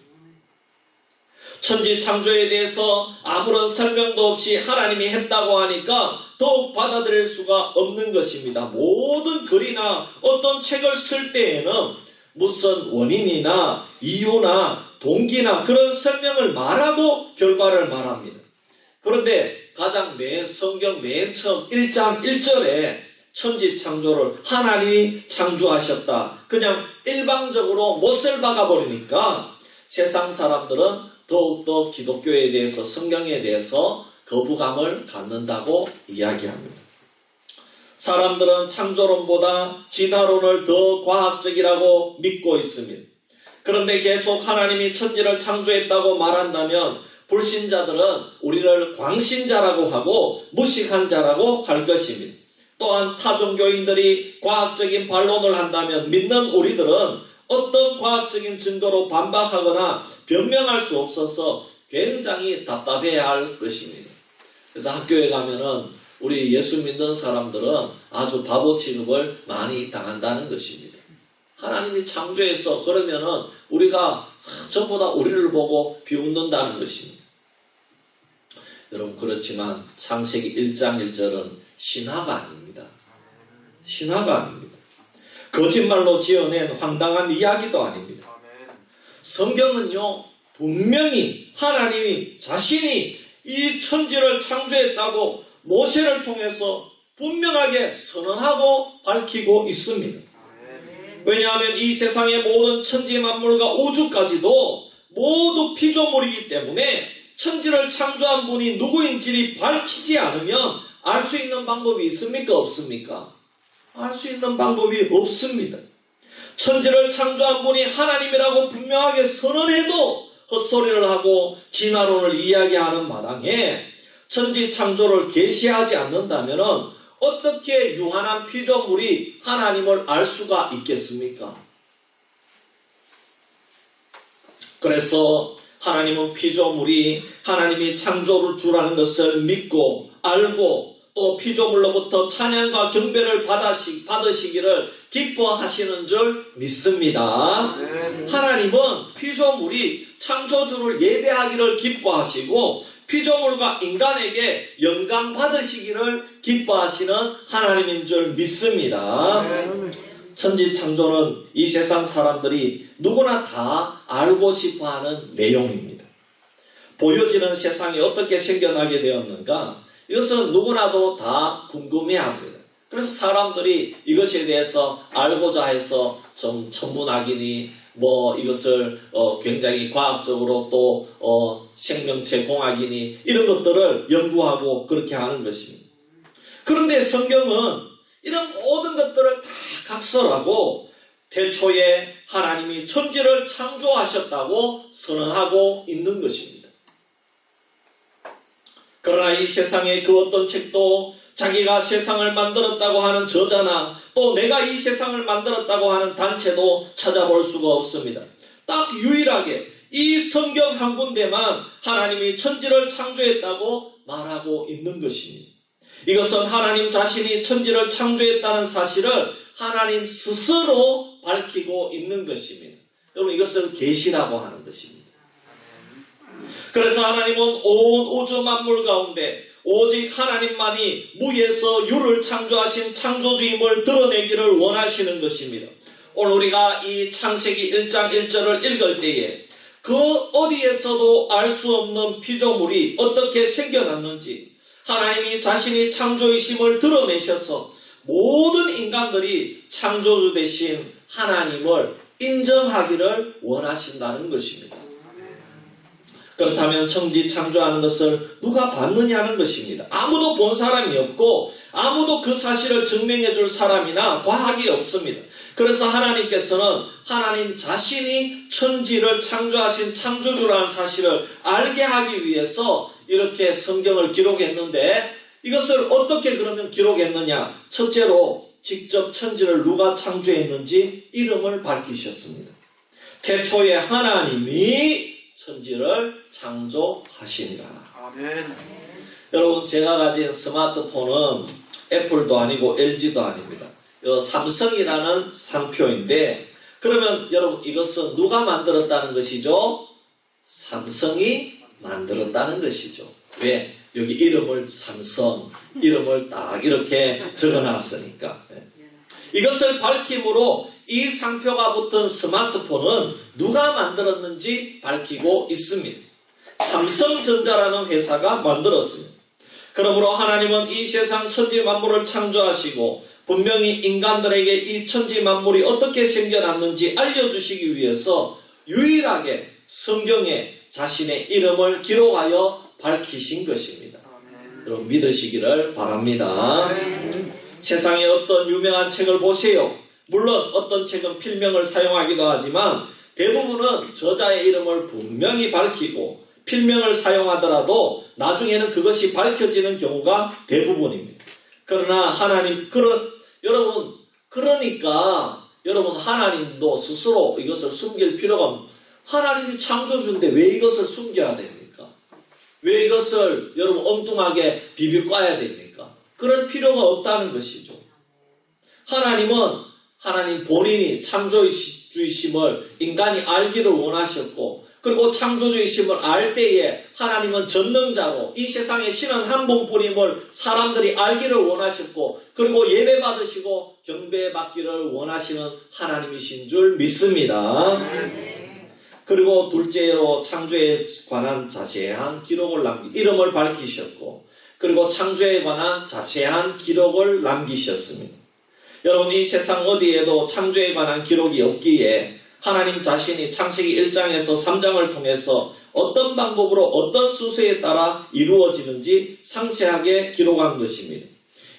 천지 창조에 대해서 아무런 설명도 없이 하나님이 했다고 하니까 더욱 받아들일 수가 없는 것입니다. 모든 글이나 어떤 책을 쓸 때에는 무슨 원인이나 이유나 동기나 그런 설명을 말하고 결과를 말합니다. 그런데 가장 성경 맨 처음 1장 1절에 천지 창조를 하나님이 창조하셨다. 그냥 일방적으로 못을 박아버리니까 세상 사람들은 더욱더 기독교에 대해서 성경에 대해서 거부감을 갖는다고 이야기합니다. 사람들은 창조론보다 진화론을 더 과학적이라고 믿고 있습니다. 그런데 계속 하나님이 천지를 창조했다고 말한다면 불신자들은 우리를 광신자라고 하고 무식한 자라고 할 것입니다. 또한 타종교인들이 과학적인 반론을 한다면 믿는 우리들은 어떤 과학적인 증거로 반박하거나 변명할 수 없어서 굉장히 답답해야 할 것입니다. 그래서 학교에 가면은 우리 예수 믿는 사람들은 아주 바보 취급을 많이 당한다는 것입니다. 하나님이 창조해서 그러면은 우리가 전부 다 우리를 보고 비웃는다는 것입니다. 여러분, 그렇지만 창세기 1장 1절은 신화가 아닙니다. 신화가 아닙니다. 거짓말로 지어낸 황당한 이야기도 아닙니다. 성경은요, 분명히 하나님이 자신이 이 천지를 창조했다고 모세를 통해서 분명하게 선언하고 밝히고 있습니다. 왜냐하면 이 세상의 모든 천지 만물과 우주까지도 모두 피조물이기 때문에 천지를 창조한 분이 누구인지를 밝히지 않으면 알 수 있는 방법이 있습니까? 없습니까? 알 수 있는 방법이 없습니다. 천지를 창조한 분이 하나님이라고 분명하게 선언해도 헛소리를 하고 진화론을 이야기하는 마당에 천지 창조를 계시하지 않는다면 어떻게 유한한 피조물이 하나님을 알 수가 있겠습니까? 그래서 하나님은 피조물이 하나님이 창조를 주라는 것을 믿고 알고 또 피조물로부터 찬양과 경배를 받으시기를 기뻐하시는 줄 믿습니다. 하나님은 피조물이 창조주를 예배하기를 기뻐하시고 피조물과 인간에게 영광 받으시기를 기뻐하시는 하나님인 줄 믿습니다. 천지 창조는 이 세상 사람들이 누구나 다 알고 싶어하는 내용입니다. 보여지는 세상이 어떻게 생겨나게 되었는가? 이것은 누구나도 다 궁금해합니다. 그래서 사람들이 이것에 대해서 알고자 해서 좀 천문학이니 이것을 굉장히 과학적으로 또 생명체 공학이니 이런 것들을 연구하고 그렇게 하는 것입니다. 그런데 성경은 이런 모든 것들을 다 각설하고 태초에 하나님이 천지를 창조하셨다고 선언하고 있는 것입니다. 그러나 이 세상의 그 어떤 책도 자기가 세상을 만들었다고 하는 저자나 또 내가 이 세상을 만들었다고 하는 단체도 찾아볼 수가 없습니다. 딱 유일하게 이 성경 한 군데만 하나님이 천지를 창조했다고 말하고 있는 것입니다. 이것은 하나님 자신이 천지를 창조했다는 사실을 하나님 스스로 밝히고 있는 것입니다. 여러분 이것을 계시라고 하는 것입니다. 그래서 하나님은 온 우주 만물 가운데 오직 하나님만이 무에서 유를 창조하신 창조주임을 드러내기를 원하시는 것입니다. 오늘 우리가 이 창세기 1장 1절을 읽을 때에 그 어디에서도 알 수 없는 피조물이 어떻게 생겨났는지 하나님이 자신이 창조이심을 드러내셔서 모든 인간들이 창조주 되신 하나님을 인정하기를 원하신다는 것입니다. 그렇다면 천지 창조하는 것을 누가 봤느냐는 것입니다. 아무도 본 사람이 없고 아무도 그 사실을 증명해 줄 사람이나 과학이 없습니다. 그래서 하나님께서는 하나님 자신이 천지를 창조하신 창조주라는 사실을 알게 하기 위해서 이렇게 성경을 기록했는데 이것을 어떻게 그러면 기록했느냐? 첫째로 직접 천지를 누가 창조했는지 이름을 밝히셨습니다. 태초에 하나님이 천지를 창조하시니라. 아멘. 여러분 제가 가진 스마트폰은 애플도 아니고 LG도 아닙니다. 삼성이라는 상표인데 그러면 여러분 이것은 누가 만들었다는 것이죠? 삼성이 만들었다는 것이죠. 왜? 여기 이름을 삼성, 이름을 딱 이렇게 적어놨으니까. 이것을 밝힘으로 이 상표가 붙은 스마트폰은 누가 만들었는지 밝히고 있습니다. 삼성전자라는 회사가 만들었습니다. 그러므로 하나님은 이 세상 천지 만물을 창조하시고 분명히 인간들에게 이 천지 만물이 어떻게 생겨났는지 알려주시기 위해서 유일하게 성경에 자신의 이름을 기록하여 밝히신 것입니다. 여러분 믿으시기를 바랍니다. 세상에 어떤 유명한 책을 보세요. 물론 어떤 책은 필명을 사용하기도 하지만 대부분은 저자의 이름을 분명히 밝히고 필명을 사용하더라도 나중에는 그것이 밝혀지는 경우가 대부분입니다. 그러나 그러니까 여러분 하나님도 스스로 이것을 숨길 필요가 없습니다. 하나님이 창조주인데 왜 이것을 숨겨야 됩니까? 왜 이것을 여러분 엉뚱하게 비비꿔야 됩니까? 그럴 필요가 없다는 것이죠. 하나님 본인이 창조주이심을 인간이 알기를 원하셨고 그리고 창조주이심을 알 때에 하나님은 전능자로 이 세상에 신은 한 분뿐임을 사람들이 알기를 원하셨고 그리고 예배받으시고 경배받기를 원하시는 하나님이신 줄 믿습니다. 그리고 둘째로 창조에 관한 자세한 기록을 이름을 밝히셨고 그리고 창조에 관한 자세한 기록을 남기셨습니다. 여러분 이 세상 어디에도 창조에 관한 기록이 없기에 하나님 자신이 창세기 1장에서 3장을 통해서 어떤 방법으로 어떤 순서에 따라 이루어지는지 상세하게 기록한 것입니다.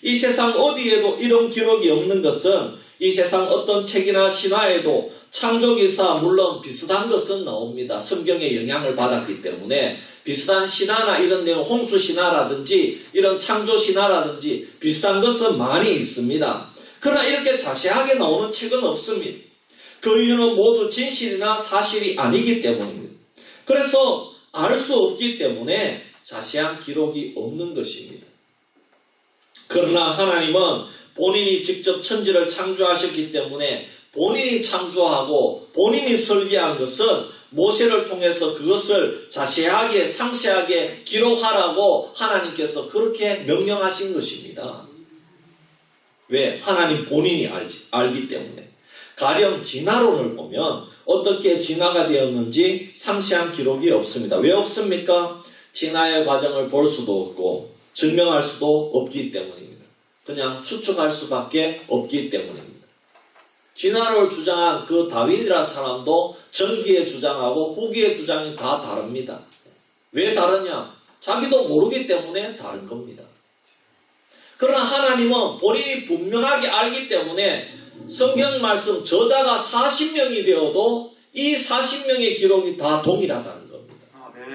이 세상 어디에도 이런 기록이 없는 것은 이 세상 어떤 책이나 신화에도 창조기사 물론 비슷한 것은 나옵니다. 성경의 영향을 받았기 때문에 비슷한 신화나 이런 내용 홍수신화라든지 이런 창조신화라든지 비슷한 것은 많이 있습니다. 그러나 이렇게 자세하게 나오는 책은 없습니다. 그 이유는 모두 진실이나 사실이 아니기 때문입니다. 그래서 알 수 없기 때문에 자세한 기록이 없는 것입니다. 그러나 하나님은 본인이 직접 천지를 창조하셨기 때문에 본인이 창조하고 본인이 설계한 것은 모세를 통해서 그것을 자세하게 상세하게 기록하라고 하나님께서 그렇게 명령하신 것입니다. 왜? 하나님 본인이 알기 때문에. 가령 진화론을 보면 어떻게 진화가 되었는지 상세한 기록이 없습니다. 왜 없습니까? 진화의 과정을 볼 수도 없고 증명할 수도 없기 때문입니다. 그냥 추측할 수밖에 없기 때문입니다. 진화를 주장한 그 다윈이라는 사람도 전기의 주장하고 후기의 주장이 다 다릅니다. 왜 다르냐? 자기도 모르기 때문에 다른 겁니다. 그러나 하나님은 본인이 분명하게 알기 때문에 성경 말씀 저자가 40명이 되어도 이 40명의 기록이 다 동일하다는 겁니다.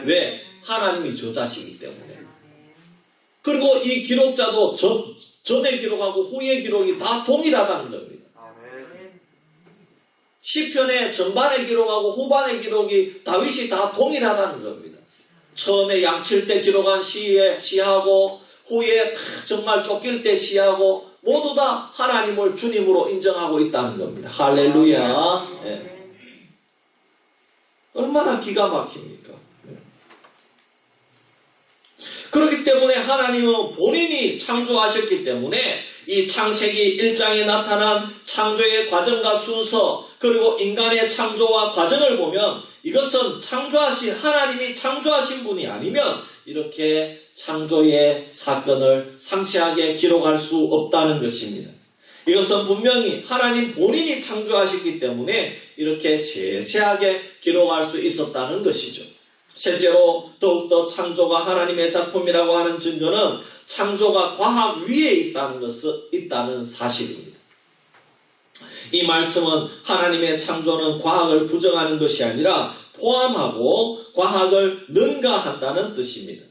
왜? 하나님이 저자시기 때문에. 그리고 이 기록자도 전의 기록하고 후의 기록이 다 동일하다는 겁니다. 시편의 전반의 기록하고 후반의 기록이 다윗이 다 동일하다는 겁니다. 처음에 양칠 때 기록한 시하고 후에 정말 쫓길 때 시하고 모두 다 하나님을 주님으로 인정하고 있다는 겁니다. 할렐루야. 네. 얼마나 기가 막힙니까? 네. 그렇기 때문에 하나님은 본인이 창조하셨기 때문에 이 창세기 1장에 나타난 창조의 과정과 순서 그리고 인간의 창조와 과정을 보면 이것은 창조하신 하나님이 창조하신 분이 아니면 이렇게 창조의 사건을 상세하게 기록할 수 없다는 것입니다. 이것은 분명히 하나님 본인이 창조하셨기 때문에 이렇게 세세하게 기록할 수 있었다는 것이죠. 실제로 더욱더 창조가 하나님의 작품이라고 하는 증거는 창조가 과학 위에 있다는 사실입니다. 이 말씀은 하나님의 창조는 과학을 부정하는 것이 아니라 포함하고 과학을 능가한다는 뜻입니다.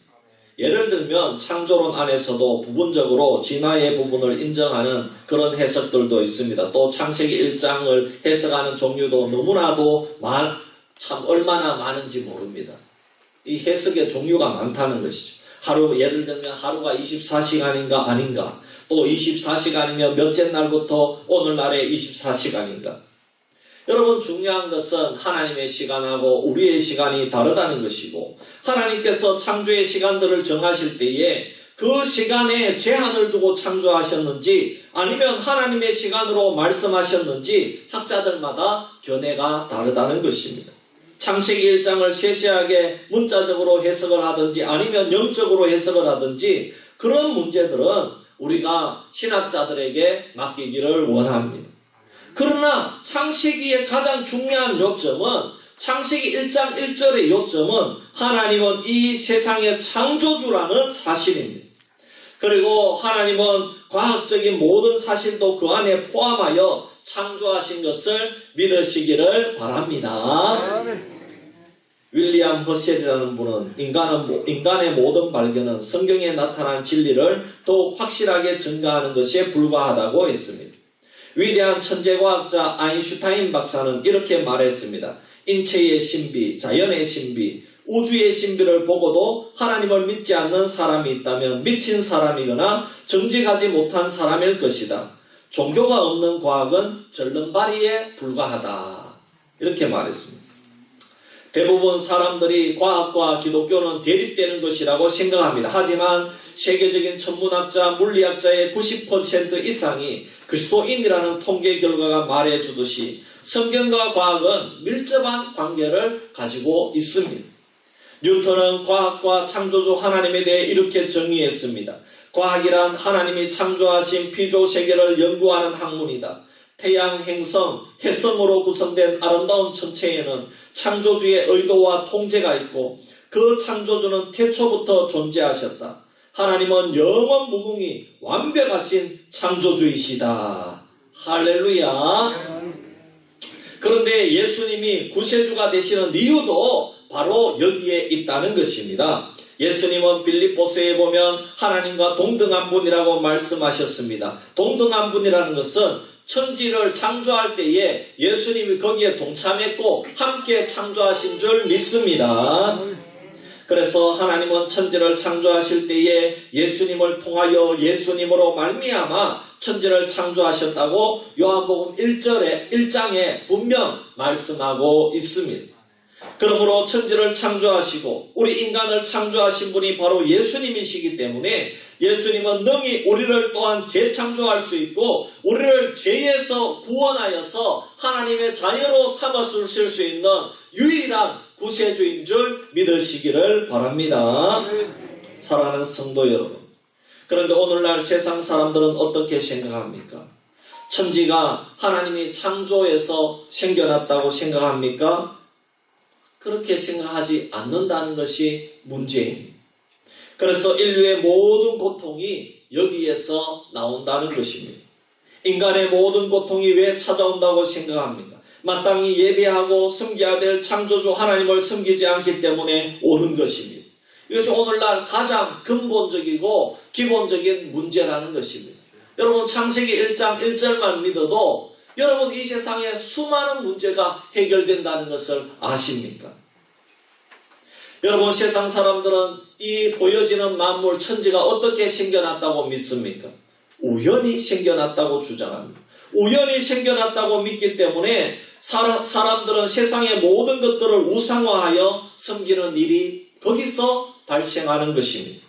예를 들면 창조론 안에서도 부분적으로 진화의 부분을 인정하는 그런 해석들도 있습니다. 또 창세기 1장을 해석하는 종류도 너무나도 참 얼마나 많은지 모릅니다. 이 해석의 종류가 많다는 것이죠. 예를 들면 하루가 24시간인가 아닌가, 또 24시간이면 몇째 날부터 오늘날의 24시간인가. 여러분, 중요한 것은 하나님의 시간하고 우리의 시간이 다르다는 것이고, 하나님께서 창조의 시간들을 정하실 때에 그 시간에 제한을 두고 창조하셨는지 아니면 하나님의 시간으로 말씀하셨는지 학자들마다 견해가 다르다는 것입니다. 창세기 1장을 세세하게 문자적으로 해석을 하든지 아니면 영적으로 해석을 하든지 그런 문제들은 우리가 신학자들에게 맡기기를 원합니다. 그러나 창세기의 가장 중요한 요점은 창세기 1장 1절의 요점은 하나님은 이 세상의 창조주라는 사실입니다. 그리고 하나님은 과학적인 모든 사실도 그 안에 포함하여 창조하신 것을 믿으시기를 바랍니다. 윌리엄 허셀이라는 분은 인간의 모든 발견은 성경에 나타난 진리를 더욱 확실하게 증가하는 것에 불과하다고 했습니다. 위대한 천재과학자 아인슈타인 박사는 이렇게 말했습니다. 인체의 신비, 자연의 신비, 우주의 신비를 보고도 하나님을 믿지 않는 사람이 있다면 미친 사람이거나 정직하지 못한 사람일 것이다. 종교가 없는 과학은 절름발이에 불과하다. 이렇게 말했습니다. 대부분 사람들이 과학과 기독교는 대립되는 것이라고 생각합니다. 하지만 세계적인 천문학자, 물리학자의 90% 이상이 그리스도인이라는 통계 결과가 말해주듯이 성경과 과학은 밀접한 관계를 가지고 있습니다. 뉴턴은 과학과 창조주 하나님에 대해 이렇게 정의했습니다. 과학이란 하나님이 창조하신 피조 세계를 연구하는 학문이다. 태양, 행성, 해성으로 구성된 아름다운 천체에는 창조주의 의도와 통제가 있고 그 창조주는 태초부터 존재하셨다. 하나님은 영원 무궁히 완벽하신 창조주이시다. 할렐루야. 그런데 예수님이 구세주가 되시는 이유도 바로 여기에 있다는 것입니다. 예수님은 빌립보서에 보면 하나님과 동등한 분이라고 말씀하셨습니다. 동등한 분이라는 것은 천지를 창조할 때에 예수님이 거기에 동참했고 함께 창조하신 줄 믿습니다. 그래서 하나님은 천지를 창조하실 때에 예수님을 통하여 예수님으로 말미암아 천지를 창조하셨다고 요한복음 1장에 분명 말씀하고 있습니다. 그러므로 천지를 창조하시고 우리 인간을 창조하신 분이 바로 예수님이시기 때문에 예수님은 능히 우리를 또한 재창조할 수 있고 우리를 죄에서 구원하여서 하나님의 자녀로 삼으실 수 있는 유일한 구세주인 줄 믿으시기를 바랍니다. 사랑하는 성도 여러분, 그런데 오늘날 세상 사람들은 어떻게 생각합니까? 천지가 하나님이 창조해서 생겨났다고 생각합니까? 그렇게 생각하지 않는다는 것이 문제입니다. 그래서 인류의 모든 고통이 여기에서 나온다는 것입니다. 인간의 모든 고통이 왜 찾아온다고 생각합니까? 마땅히 예배하고 섬겨야 될 창조주 하나님을 섬기지 않기 때문에 오는 것입니다. 이것이 오늘날 가장 근본적이고 기본적인 문제라는 것입니다. 여러분 창세기 1장 1절만 믿어도 여러분 이 세상에 수많은 문제가 해결된다는 것을 아십니까? 여러분 세상 사람들은 이 보여지는 만물 천지가 어떻게 생겨났다고 믿습니까? 우연히 생겨났다고 주장합니다. 우연히 생겨났다고 믿기 때문에 사람들은 세상의 모든 것들을 우상화하여 섬기는 일이 거기서 발생하는 것입니다.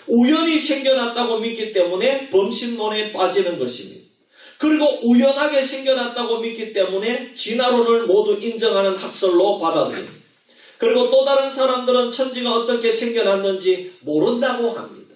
우연히 생겨났다고 믿기 때문에 범신론에 빠지는 것입니다. 그리고 우연하게 생겨났다고 믿기 때문에 진화론을 모두 인정하는 학설로 받아들입니다. 그리고 또 다른 사람들은 천지가 어떻게 생겨났는지 모른다고 합니다.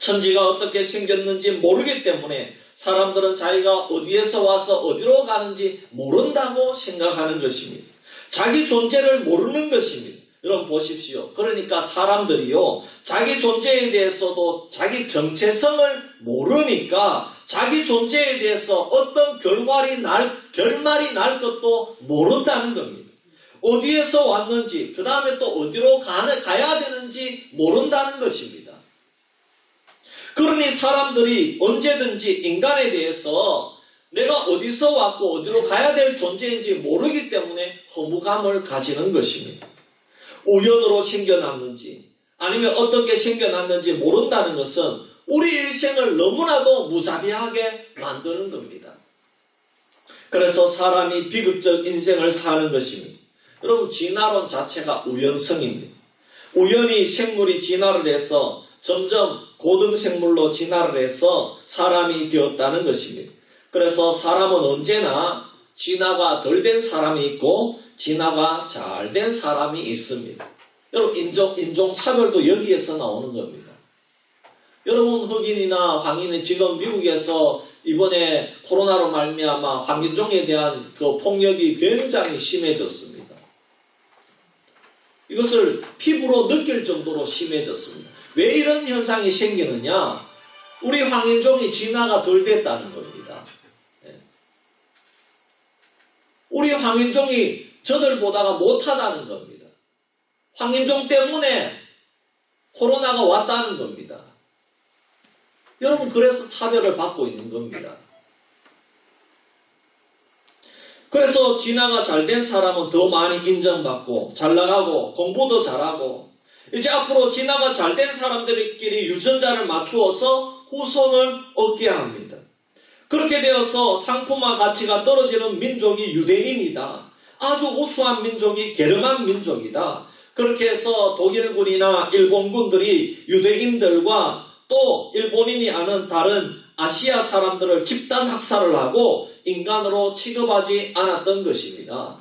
천지가 어떻게 생겼는지 모르기 때문에 사람들은 자기가 어디에서 와서 어디로 가는지 모른다고 생각하는 것입니다. 자기 존재를 모르는 것입니다. 여러분 보십시오. 그러니까 사람들이요, 자기 존재에 대해서도 자기 정체성을 모르니까 자기 존재에 대해서 어떤 결말이 날 것도 모른다는 겁니다. 어디에서 왔는지, 그 다음에 또 어디로 가야 되는지 모른다는 것입니다. 그러니 사람들이 언제든지 인간에 대해서 내가 어디서 왔고 어디로 가야 될 존재인지 모르기 때문에 허무감을 가지는 것입니다. 우연으로 생겨났는지 아니면 어떻게 생겨났는지 모른다는 것은 우리 일생을 너무나도 무자비하게 만드는 겁니다. 그래서 사람이 비극적 인생을 사는 것입니다. 여러분 진화론 자체가 우연성입니다. 우연히 생물이 진화를 해서 점점 고등생물로 진화를 해서 사람이 되었다는 것입니다. 그래서 사람은 언제나 진화가 덜 된 사람이 있고 진화가 잘 된 사람이 있습니다. 여러분 인종차별도 여기에서 나오는 겁니다. 여러분 흑인이나 황인이 지금 미국에서 이번에 코로나로 말미암아 황인종에 대한 그 폭력이 굉장히 심해졌습니다. 이것을 피부로 느낄 정도로 심해졌습니다. 왜 이런 현상이 생기느냐? 우리 황인종이 진화가 덜 됐다는 겁니다. 우리 황인종이 저들보다가 못하다는 겁니다. 황인종 때문에 코로나가 왔다는 겁니다. 여러분 그래서 차별을 받고 있는 겁니다. 그래서 진화가 잘 된 사람은 더 많이 인정받고 잘 나가고 공부도 잘하고 이제 앞으로 진화가 잘 된 사람들끼리 유전자를 맞추어서 후손을 얻게 합니다. 그렇게 되어서 상품화 가치가 떨어지는 민족이 유대인이다. 아주 우수한 민족이 게르만 민족이다. 그렇게 해서 독일군이나 일본군들이 유대인들과 또 일본인이 아는 다른 아시아 사람들을 집단 학살을 하고 인간으로 취급하지 않았던 것입니다.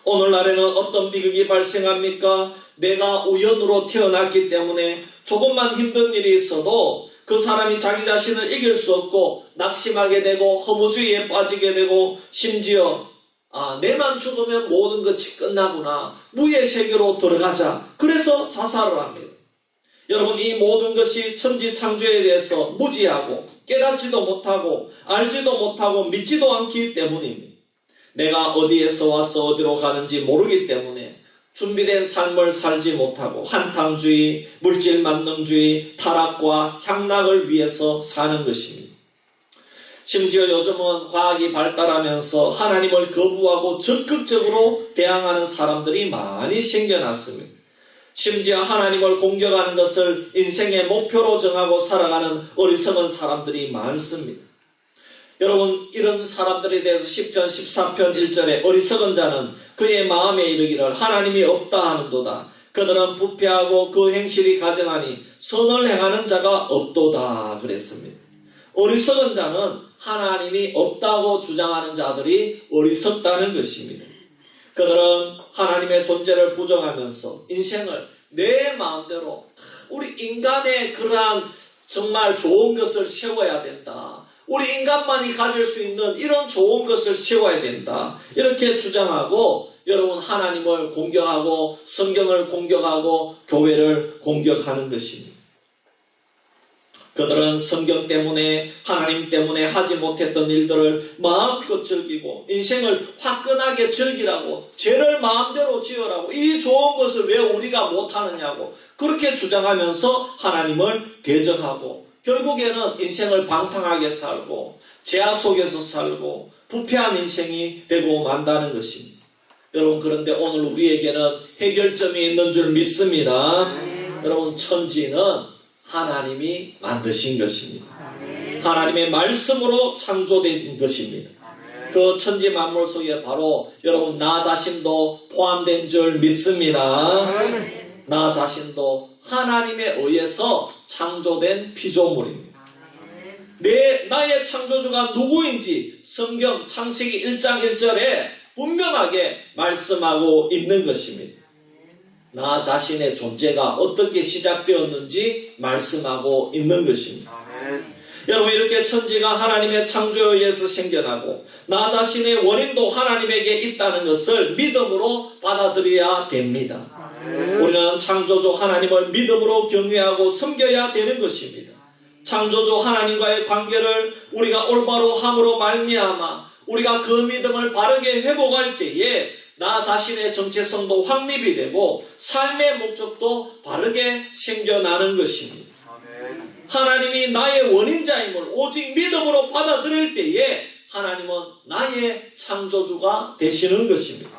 오늘날에는 어떤 비극이 발생합니까? 내가 우연으로 태어났기 때문에 조금만 힘든 일이 있어도 그 사람이 자기 자신을 이길 수 없고 낙심하게 되고 허무주의에 빠지게 되고 심지어 내만 죽으면 모든 것이 끝나구나. 무의 세계로 들어가자. 그래서 자살을 합니다. 여러분 이 모든 것이 천지 창조에 대해서 무지하고 깨닫지도 못하고 알지도 못하고 믿지도 않기 때문입니다. 내가 어디에서 와서 어디로 가는지 모르기 때문에 준비된 삶을 살지 못하고 한탕주의, 물질만능주의, 타락과 향락을 위해서 사는 것입니다. 심지어 요즘은 과학이 발달하면서 하나님을 거부하고 적극적으로 대항하는 사람들이 많이 생겨났습니다. 심지어 하나님을 공격하는 것을 인생의 목표로 정하고 살아가는 어리석은 사람들이 많습니다. 여러분, 이런 사람들에 대해서 시편 14편 1절에 어리석은 자는 그의 마음에 이르기를 하나님이 없다 하는도다. 그들은 부패하고 그 행실이 가증하니 선을 행하는 자가 없도다 그랬습니다. 어리석은 자는 하나님이 없다고 주장하는 자들이 어리석다는 것입니다. 그들은 하나님의 존재를 부정하면서 인생을 내 마음대로 우리 인간의 그러한 정말 좋은 것을 세워야 된다. 우리 인간만이 가질 수 있는 이런 좋은 것을 세워야 된다. 이렇게 주장하고 여러분 하나님을 공격하고 성경을 공격하고 교회를 공격하는 것입니다. 그들은 성경 때문에 하나님 때문에 하지 못했던 일들을 마음껏 즐기고 인생을 화끈하게 즐기라고 죄를 마음대로 지으라고 이 좋은 것을 왜 우리가 못하느냐고 그렇게 주장하면서 하나님을 대적하고 결국에는 인생을 방탕하게 살고 죄악 속에서 살고 부패한 인생이 되고 만다는 것입니다. 여러분 그런데 오늘 우리에게는 해결점이 있는 줄 믿습니다. 여러분 천지는 하나님이 만드신 것입니다. 하나님의 말씀으로 창조된 것입니다. 그 천지 만물 속에 바로 여러분 나 자신도 포함된 줄 믿습니다. 나 자신도 하나님에 의해서 창조된 피조물입니다. 나의 창조주가 누구인지 성경 창세기 1장 1절에 분명하게 말씀하고 있는 것입니다. 나 자신의 존재가 어떻게 시작되었는지 말씀하고 있는 것입니다. 여러분 이렇게 천지가 하나님의 창조에 의해서 생겨나고 나 자신의 원인도 하나님에게 있다는 것을 믿음으로 받아들여야 됩니다. 우리는 창조주 하나님을 믿음으로 경외하고 섬겨야 되는 것입니다. 창조주 하나님과의 관계를 우리가 올바로 함으로 말미암아 우리가 그 믿음을 바르게 회복할 때에 나 자신의 정체성도 확립이 되고 삶의 목적도 바르게 생겨나는 것입니다. 하나님이 나의 원인자임을 오직 믿음으로 받아들일 때에 하나님은 나의 창조주가 되시는 것입니다.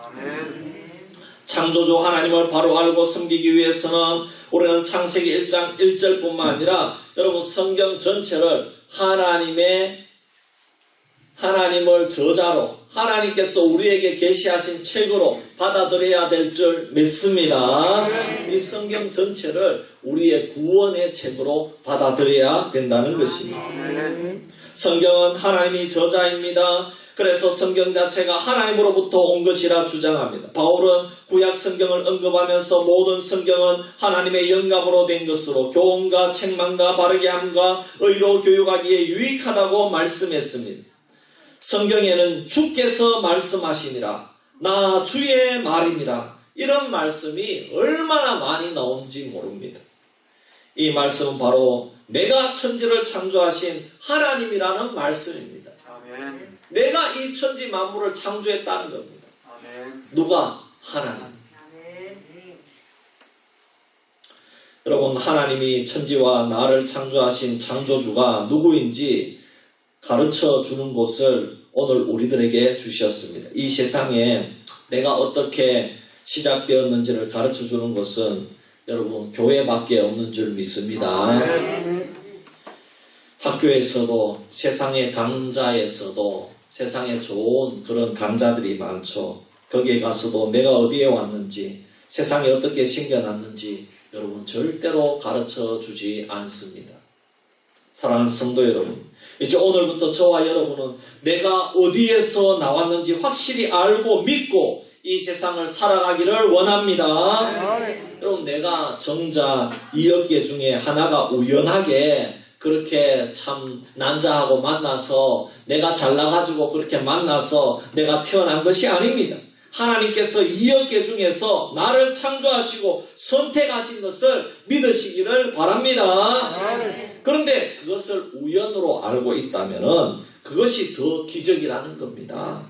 창조주 하나님을 바로 알고 섬기기 위해서는 우리는 창세기 1장 1절뿐만 아니라 여러분 성경 전체를 하나님을 저자로 하나님께서 우리에게 계시하신 책으로 받아들여야 될 줄 믿습니다. 이 성경 전체를 우리의 구원의 책으로 받아들여야 된다는 것입니다. 성경은 하나님이 저자입니다. 그래서 성경 자체가 하나님으로부터 온 것이라 주장합니다. 바울은 구약 성경을 언급하면서 모든 성경은 하나님의 영감으로 된 것으로 교훈과 책망과 바르게 함과 의로 교육하기에 유익하다고 말씀했습니다. 성경에는 주께서 말씀하시니라 나 주의 말이니라 이런 말씀이 얼마나 많이 나온지 모릅니다. 이 말씀은 바로 내가 천지를 창조하신 하나님이라는 말씀입니다. 내가 이 천지 만물을 창조했다는 겁니다. 누가? 하나님. 여러분 하나님이 천지와 나를 창조하신 창조주가 누구인지 가르쳐 주는 곳을 오늘 우리들에게 주셨습니다. 이 세상에 내가 어떻게 시작되었는지를 가르쳐 주는 것은 여러분 교회밖에 없는 줄 믿습니다. 학교에서도 세상의 강좌에서도 세상에 좋은 그런 강좌들이 많죠. 거기에 가서도 내가 어디에 왔는지 세상에 어떻게 생겨났는지 여러분 절대로 가르쳐 주지 않습니다. 사랑하는 성도 여러분, 이제 오늘부터 저와 여러분은 내가 어디에서 나왔는지 확실히 알고 믿고 이 세상을 살아가기를 원합니다. 여러분 내가 정작 2억 개 중에 하나가 우연하게 그렇게 참 남자하고 만나서 내가 잘나가지고 그렇게 만나서 내가 태어난 것이 아닙니다. 하나님께서 2억 개 중에서 나를 창조하시고 선택하신 것을 믿으시기를 바랍니다. 그런데 그것을 우연으로 알고 있다면 그것이 더 기적이라는 겁니다.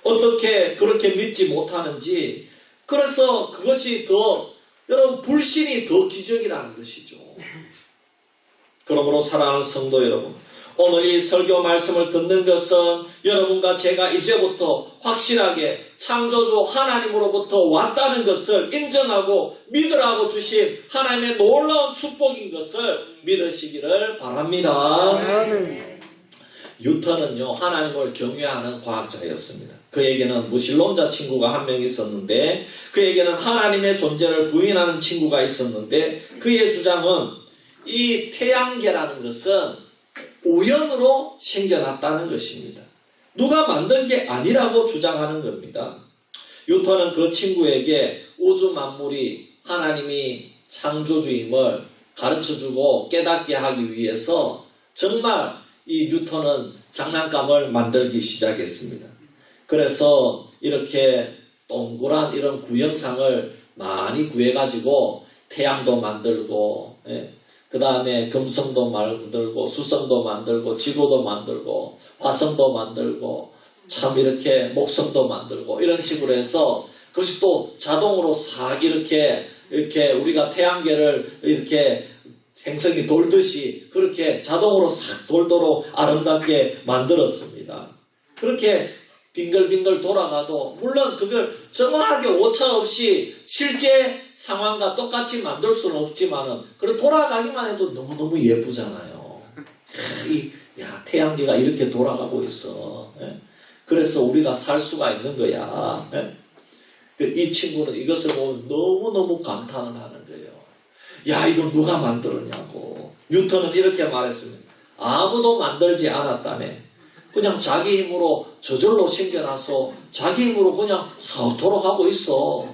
어떻게 그렇게 믿지 못하는지 그래서 그것이 더 여러분 불신이 더 기적이라는 것이죠. 그러므로 사랑하는 성도 여러분 오늘 이 설교 말씀을 듣는 것은 여러분과 제가 이제부터 확실하게 창조주 하나님으로부터 왔다는 것을 인정하고 믿으라고 주신 하나님의 놀라운 축복인 것을 믿으시기를 바랍니다. 뉴턴은요, 하나님을 경외하는 과학자였습니다. 그에게는 무신론자 친구가 한 명 있었는데, 그에게는 하나님의 존재를 부인하는 친구가 있었는데, 그의 주장은 이 태양계라는 것은 우연으로 생겨났다는 것입니다. 누가 만든 게 아니라고 주장하는 겁니다. 뉴턴은 그 친구에게 우주 만물이 하나님이 창조주임을 가르쳐주고 깨닫게 하기 위해서 정말 이 뉴턴은 장난감을 만들기 시작했습니다. 그래서 이렇게 동그란 이런 구형상을 많이 구해가지고 태양도 만들고, 그 다음에 금성도 만들고 수성도 만들고 지구도 만들고 화성도 만들고 참 이렇게 목성도 만들고 이런 식으로 해서 그것이 또 자동으로 싹 이렇게 우리가 태양계를 이렇게 행성이 돌듯이 그렇게 자동으로 싹 돌도록 아름답게 만들었습니다. 그렇게 빙글빙글 돌아가도 물론 그걸 정확하게 오차 없이 실제 상황과 똑같이 만들 수는 없지만은 그래 돌아가기만 해도 너무너무 예쁘잖아요. 태양계가 이렇게 돌아가고 있어. 그래서 우리가 살 수가 있는 거야. 이 친구는 이것을 보면 너무너무 감탄을 하는 거예요. 야, 이거 누가 만들었냐고. 뉴턴은 이렇게 말했습니다. 아무도 만들지 않았다네. 그냥 자기 힘으로 저절로 생겨나서 자기 힘으로 그냥 서토록 하고 있어.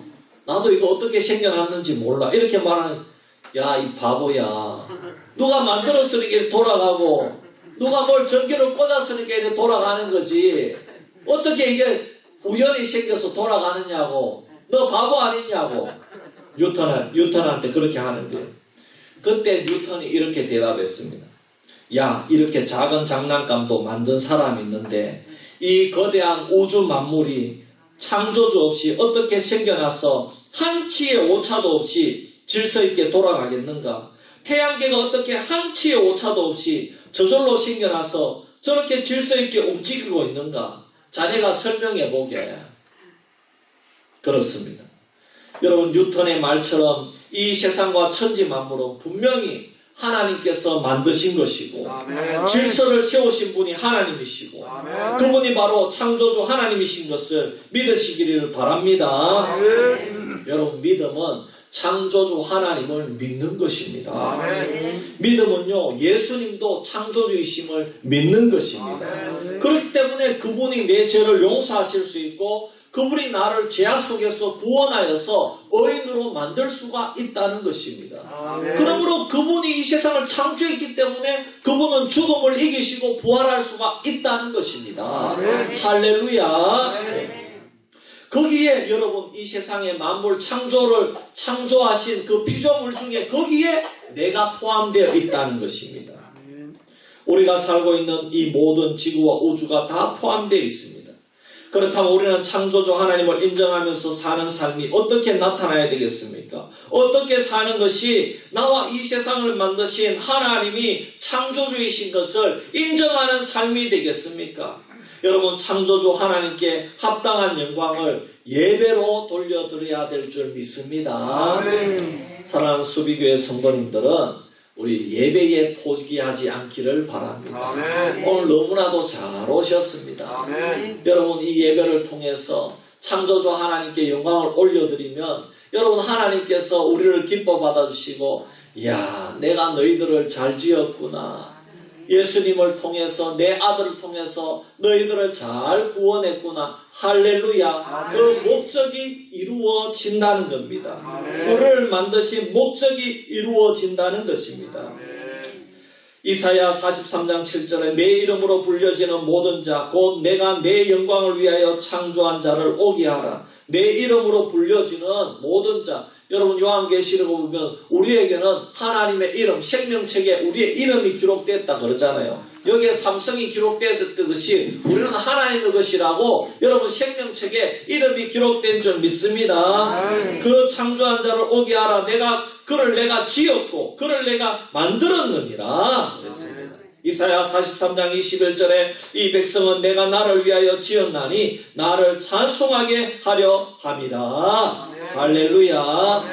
나도 이거 어떻게 생겨났는지 몰라. 이렇게 말하는, 야, 이 바보야. 누가 만들었으니까 이렇게 돌아가고, 누가 뭘 전기를 꽂았으니까 이렇게 돌아가는 거지. 어떻게 이게 우연히 생겨서 돌아가느냐고. 너 바보 아니냐고. 뉴턴한테 그렇게 하는 거예요. 그때 뉴턴이 이렇게 대답했습니다. 야, 이렇게 작은 장난감도 만든 사람이 있는데 이 거대한 우주 만물이 창조주 없이 어떻게 생겨나서 한치의 오차도 없이 질서 있게 돌아가겠는가? 태양계가 어떻게 한치의 오차도 없이 저절로 생겨나서 저렇게 질서 있게 움직이고 있는가? 자네가 설명해 보게. 그렇습니다. 여러분, 뉴턴의 말처럼 이 세상과 천지 만물은 분명히 하나님께서 만드신 것이고 질서를 세우신 분이 하나님이시고 그분이 바로 창조주 하나님이신 것을 믿으시기를 바랍니다. 여러분, 믿음은 창조주 하나님을 믿는 것입니다. 믿음은요, 예수님도 창조주이심을 믿는 것입니다. 그렇기 때문에 그분이 내 죄를 용서하실 수 있고 그분이 나를 죄악 속에서 구원하여서 의인으로 만들 수가 있다는 것입니다. 그러므로 그분이 이 세상을 창조했기 때문에 그분은 죽음을 이기시고 부활할 수가 있다는 것입니다. 할렐루야. 거기에 여러분, 이 세상의 만물 창조를 창조하신 그 피조물 중에 거기에 내가 포함되어 있다는 것입니다. 우리가 살고 있는 이 모든 지구와 우주가 다 포함되어 있습니다. 그렇다면 우리는 창조주 하나님을 인정하면서 사는 삶이 어떻게 나타나야 되겠습니까? 어떻게 사는 것이 나와 이 세상을 만드신 하나님이 창조주이신 것을 인정하는 삶이 되겠습니까? 여러분, 창조주 하나님께 합당한 영광을 예배로 돌려드려야 될 줄 믿습니다. 사랑하는 수비교회 성도님들은 우리 예배에 포기하지 않기를 바랍니다. 오늘 너무나도 잘 오셨습니다. 여러분, 이 예배를 통해서 창조주 하나님께 영광을 올려드리면 여러분, 하나님께서 우리를 기뻐 받아주시고, 야, 내가 너희들을 잘 지었구나. 예수님을 통해서, 내 아들을 통해서 너희들을 잘 구원했구나. 할렐루야. 그 목적이 이루어진다는 겁니다. 우리를 만드신 목적이 이루어진다는 것입니다. 이사야 43장 7절에 내 이름으로 불려지는 모든 자 곧 내가 내 영광을 위하여 창조한 자를 오게 하라. 내 이름으로 불려지는 모든 자. 여러분, 요한계시록을 보면 우리에게는 하나님의 이름, 생명책에 우리의 이름이 기록됐다 그러잖아요. 여기에 삼성이 기록되듯이 우리는 하나님의 것이라고 여러분 생명책에 이름이 기록된 줄 믿습니다. 그 창조한 자를 오게 하라. 그를 내가 지었고 그를 내가 만들었느니라 그랬습니다. 이사야 43장 21절에 이 백성은 내가 나를 위하여 지었나니 나를 찬송하게 하려 함이라. 할렐루야.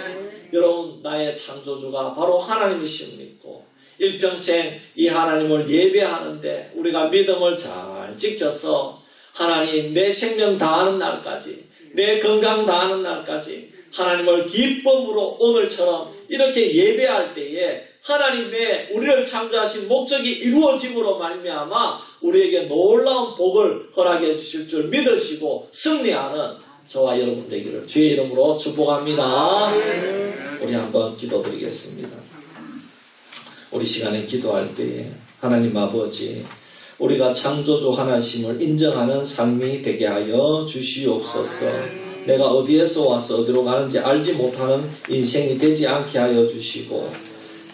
여러분, 나의 창조주가 바로 하나님이심을 믿고 일평생 이 하나님을 예배하는데 우리가 믿음을 잘 지켜서 하나님 내 생명 다하는 날까지, 내 건강 다하는 날까지 하나님을 기쁨으로 오늘처럼 이렇게 예배할 때에 하나님의 우리를 창조하신 목적이 이루어짐으로 말미암아 우리에게 놀라운 복을 허락해 주실 줄 믿으시고 승리하는 저와 여러분 되기를 주의 이름으로 축복합니다. 우리 한번 기도드리겠습니다. 우리 시간에 기도할 때에 하나님 아버지, 우리가 창조주 하나님을 인정하는 삶이 되게 하여 주시옵소서. 내가 어디에서 와서 어디로 가는지 알지 못하는 인생이 되지 않게 하여 주시고,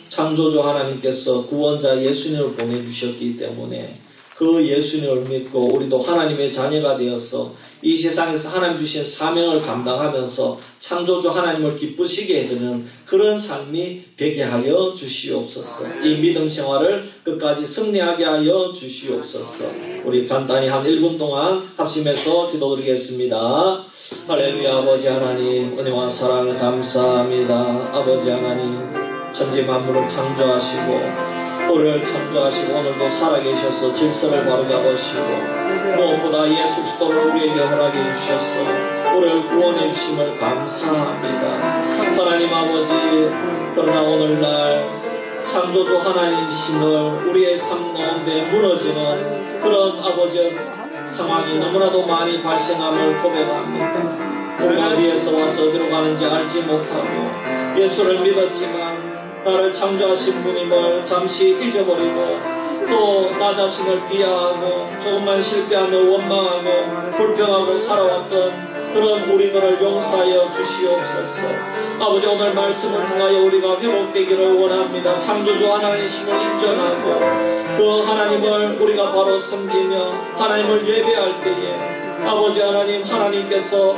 창조주 하나님께서 구원자 예수님을 보내주셨기 때문에 그 예수님을 믿고 우리도 하나님의 자녀가 되어서 이 세상에서 하나님 주신 사명을 감당하면서 창조주 하나님을 기쁘시게 해드리는 그런 삶이 되게 하여 주시옵소서. 이 믿음 생활을 끝까지 승리하게 하여 주시옵소서. 우리 간단히 한 1분 동안 합심해서 기도드리겠습니다. 할렐루야. 아버지 하나님, 은혜와 사랑 감사합니다. 아버지 하나님, 천지 만물을 창조하시고 우리를 창조하시고 오늘도 살아계셔서 질서를 바로잡으시고 무엇보다 예수 그리스도를 우리에게 허락해 주셔서 우리를 구원해 주심을 감사합니다. 하나님 아버지, 그러나 오늘날 창조주 하나님이심을 우리의 삶 가운데 무너지는 그런 아버지 상황이 너무나도 많이 발생함을 고백합니다. 우리가 어디에서 와서 어디로 가는지 알지 못하고 예수를 믿었지만 나를 창조하신 분임을 잠시 잊어버리고 또 나 자신을 비하하고 조금만 실패하며 원망하고 불평하고 살아왔던 그런 우리들을 용서하여 주시옵소서. 아버지, 오늘 말씀을 통하여 우리가 회복되기를 원합니다. 창조주 하나님이심을 인정하고 그 하나님을 우리가 바로 섬기며 하나님을 예배할 때에 아버지 하나님, 하나님께서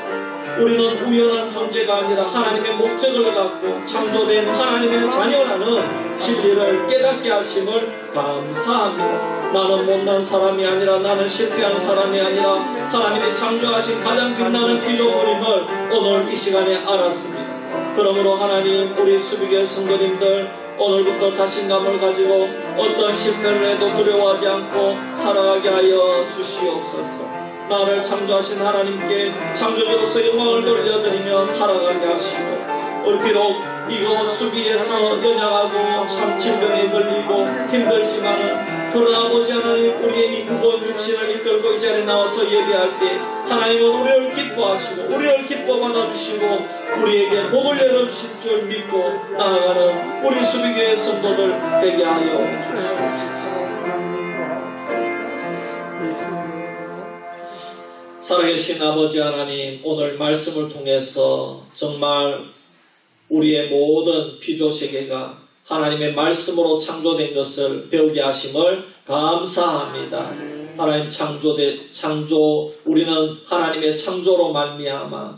우리는 우연한 존재가 아니라 하나님의 목적을 갖고 창조된 하나님의 자녀라는 진리를 깨닫게 하심을 감사합니다. 나는 못난 사람이 아니라, 나는 실패한 사람이 아니라 하나님의 창조하신 가장 빛나는 피조물임을 오늘 이 시간에 알았습니다. 그러므로 하나님, 우리 수비교회 성도님들 오늘부터 자신감을 가지고 어떤 실패를 해도 두려워하지 않고 살아가게 하여 주시옵소서. 나를 창조하신 하나님께 창조주로서 영광을 돌려드리며 살아가게 하시고, 우리 비록 이곳 수비에서 연약하고 참 질병에 걸리고 힘들지만은 그러나 아버지 하나님, 우리의 이 무거운 육신을 이끌고 이 자리에 나와서 예배할 때 하나님은 우리를 기뻐하시고 우리를 기뻐 받아주시고 우리에게 복을 열어주실 줄 믿고 나아가는 우리 수비교회 성도들 되게 하여 주시옵소서. 살아계신 아버지 하나님, 오늘 말씀을 통해서 정말 우리의 모든 피조세계가 하나님의 말씀으로 창조된 것을 배우게 하심을 감사합니다. 하나님 우리는 하나님의 창조로 말미암아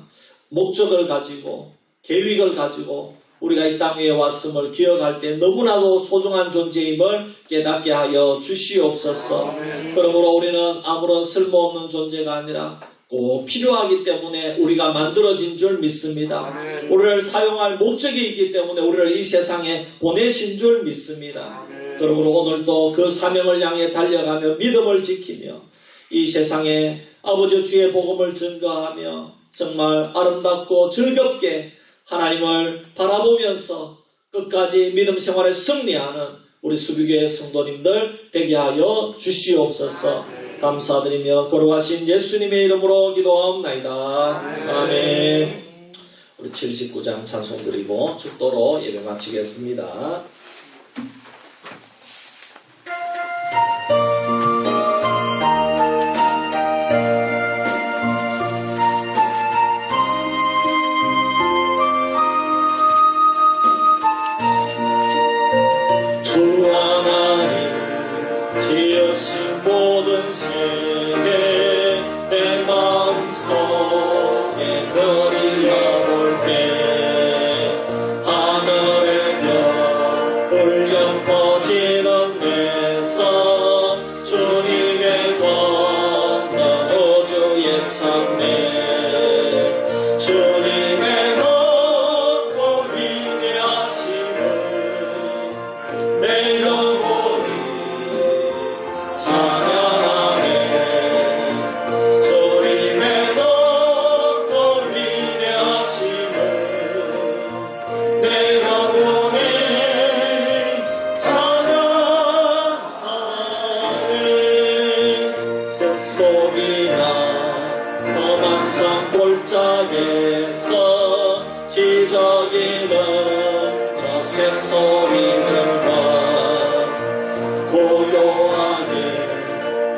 목적을 가지고 계획을 가지고 우리가 이 땅 위에 왔음을 기억할 때 너무나도 소중한 존재임을 깨닫게 하여 주시옵소서. 그러므로 우리는 아무런 쓸모없는 존재가 아니라 꼭 필요하기 때문에 우리가 만들어진 줄 믿습니다. 우리를 사용할 목적이 있기 때문에 우리를 이 세상에 보내신 줄 믿습니다. 그러므로 오늘도 그 사명을 향해 달려가며 믿음을 지키며 이 세상에 아버지 주의 복음을 증거하며 정말 아름답고 즐겁게 하나님을 바라보면서 끝까지 믿음 생활에 승리하는 우리 수비교회 성도님들 되게 하여 주시옵소서. 감사드리며 거룩하신 예수님의 이름으로 기도하옵나이다. 아멘. 우리 79장 찬송 드리고 축도로 예배 마치겠습니다. 모든 세계 내 마음속에 그리가 올 때 하늘의 별 항상 골짜기에서 지저귀는 저 새소리는 것 고요하게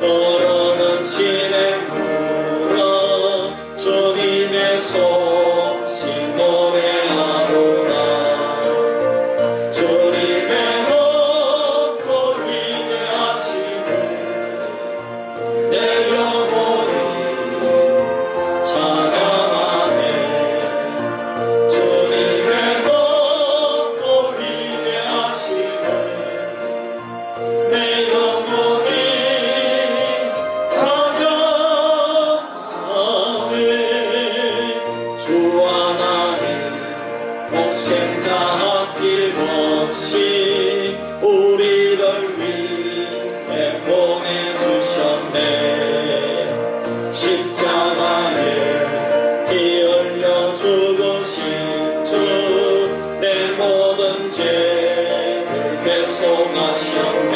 흐르는 진행물은 주님의 솜씨 노래하로다. 주님의 높고 위대하시고 내 영혼이 찬양하네. 주님의 높고 위대하시고 내 영혼이 찬양하네. 주 하나님 목생자 아낌없이 우리를 위해 보내주셨네. 십자가에 피 흘려 죽으신 주 내 모든 죄를 배송하셨네.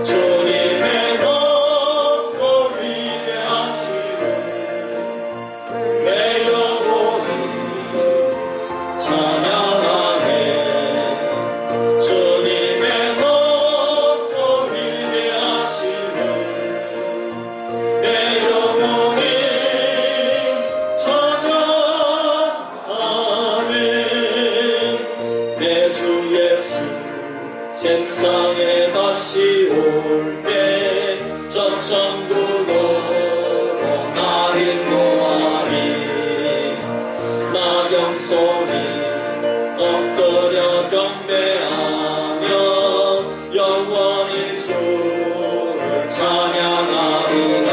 주님의 높고 위대하시고 내 영혼이 찬양하네. 주님의 높고 위대하시고 내 영혼이 찬양하네. 내 주 예수 세상에 다시 올 때 저 천국으로 날 인도하리. 나경 소리 엎드려 경배하며 영원히 주를 찬양하리라.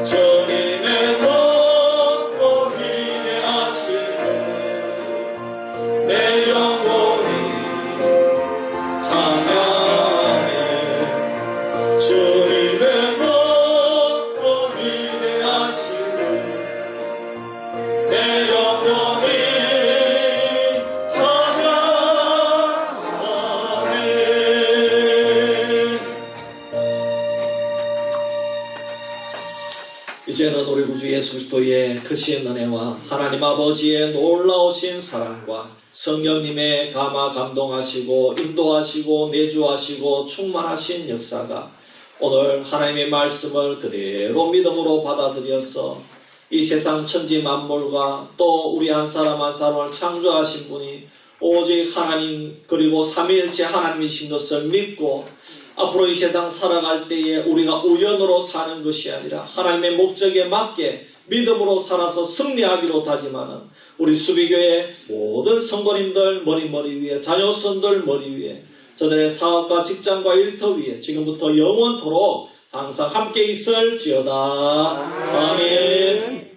주님의 높고 위대하시고 내 영혼이 찬양하네. 주님의 높고 위대하시고 내 영혼이 찬양하네. 이제는 우리 구주 예수 그리스도의 크신 은혜와 하나님 아버지의 놀라우신 사랑과 성령님의 감화 감동하시고 인도하시고 내주하시고 충만하신 역사가 오늘 하나님의 말씀을 그대로 믿음으로 받아들여서 이 세상 천지 만물과 또 우리 한 사람 한 사람을 창조하신 분이 오직 하나님 그리고 삼위일체 하나님이신 것을 믿고 앞으로 이 세상 살아갈 때에 우리가 우연으로 사는 것이 아니라 하나님의 목적에 맞게 믿음으로 살아서 승리하기로 다짐하는 우리 수비교회 모든 성도님들 머리 위에 자녀손들 머리 위에 저들의 사업과 직장과 일터 위에 지금부터 영원토록 항상 함께 있을지어다. 아멘.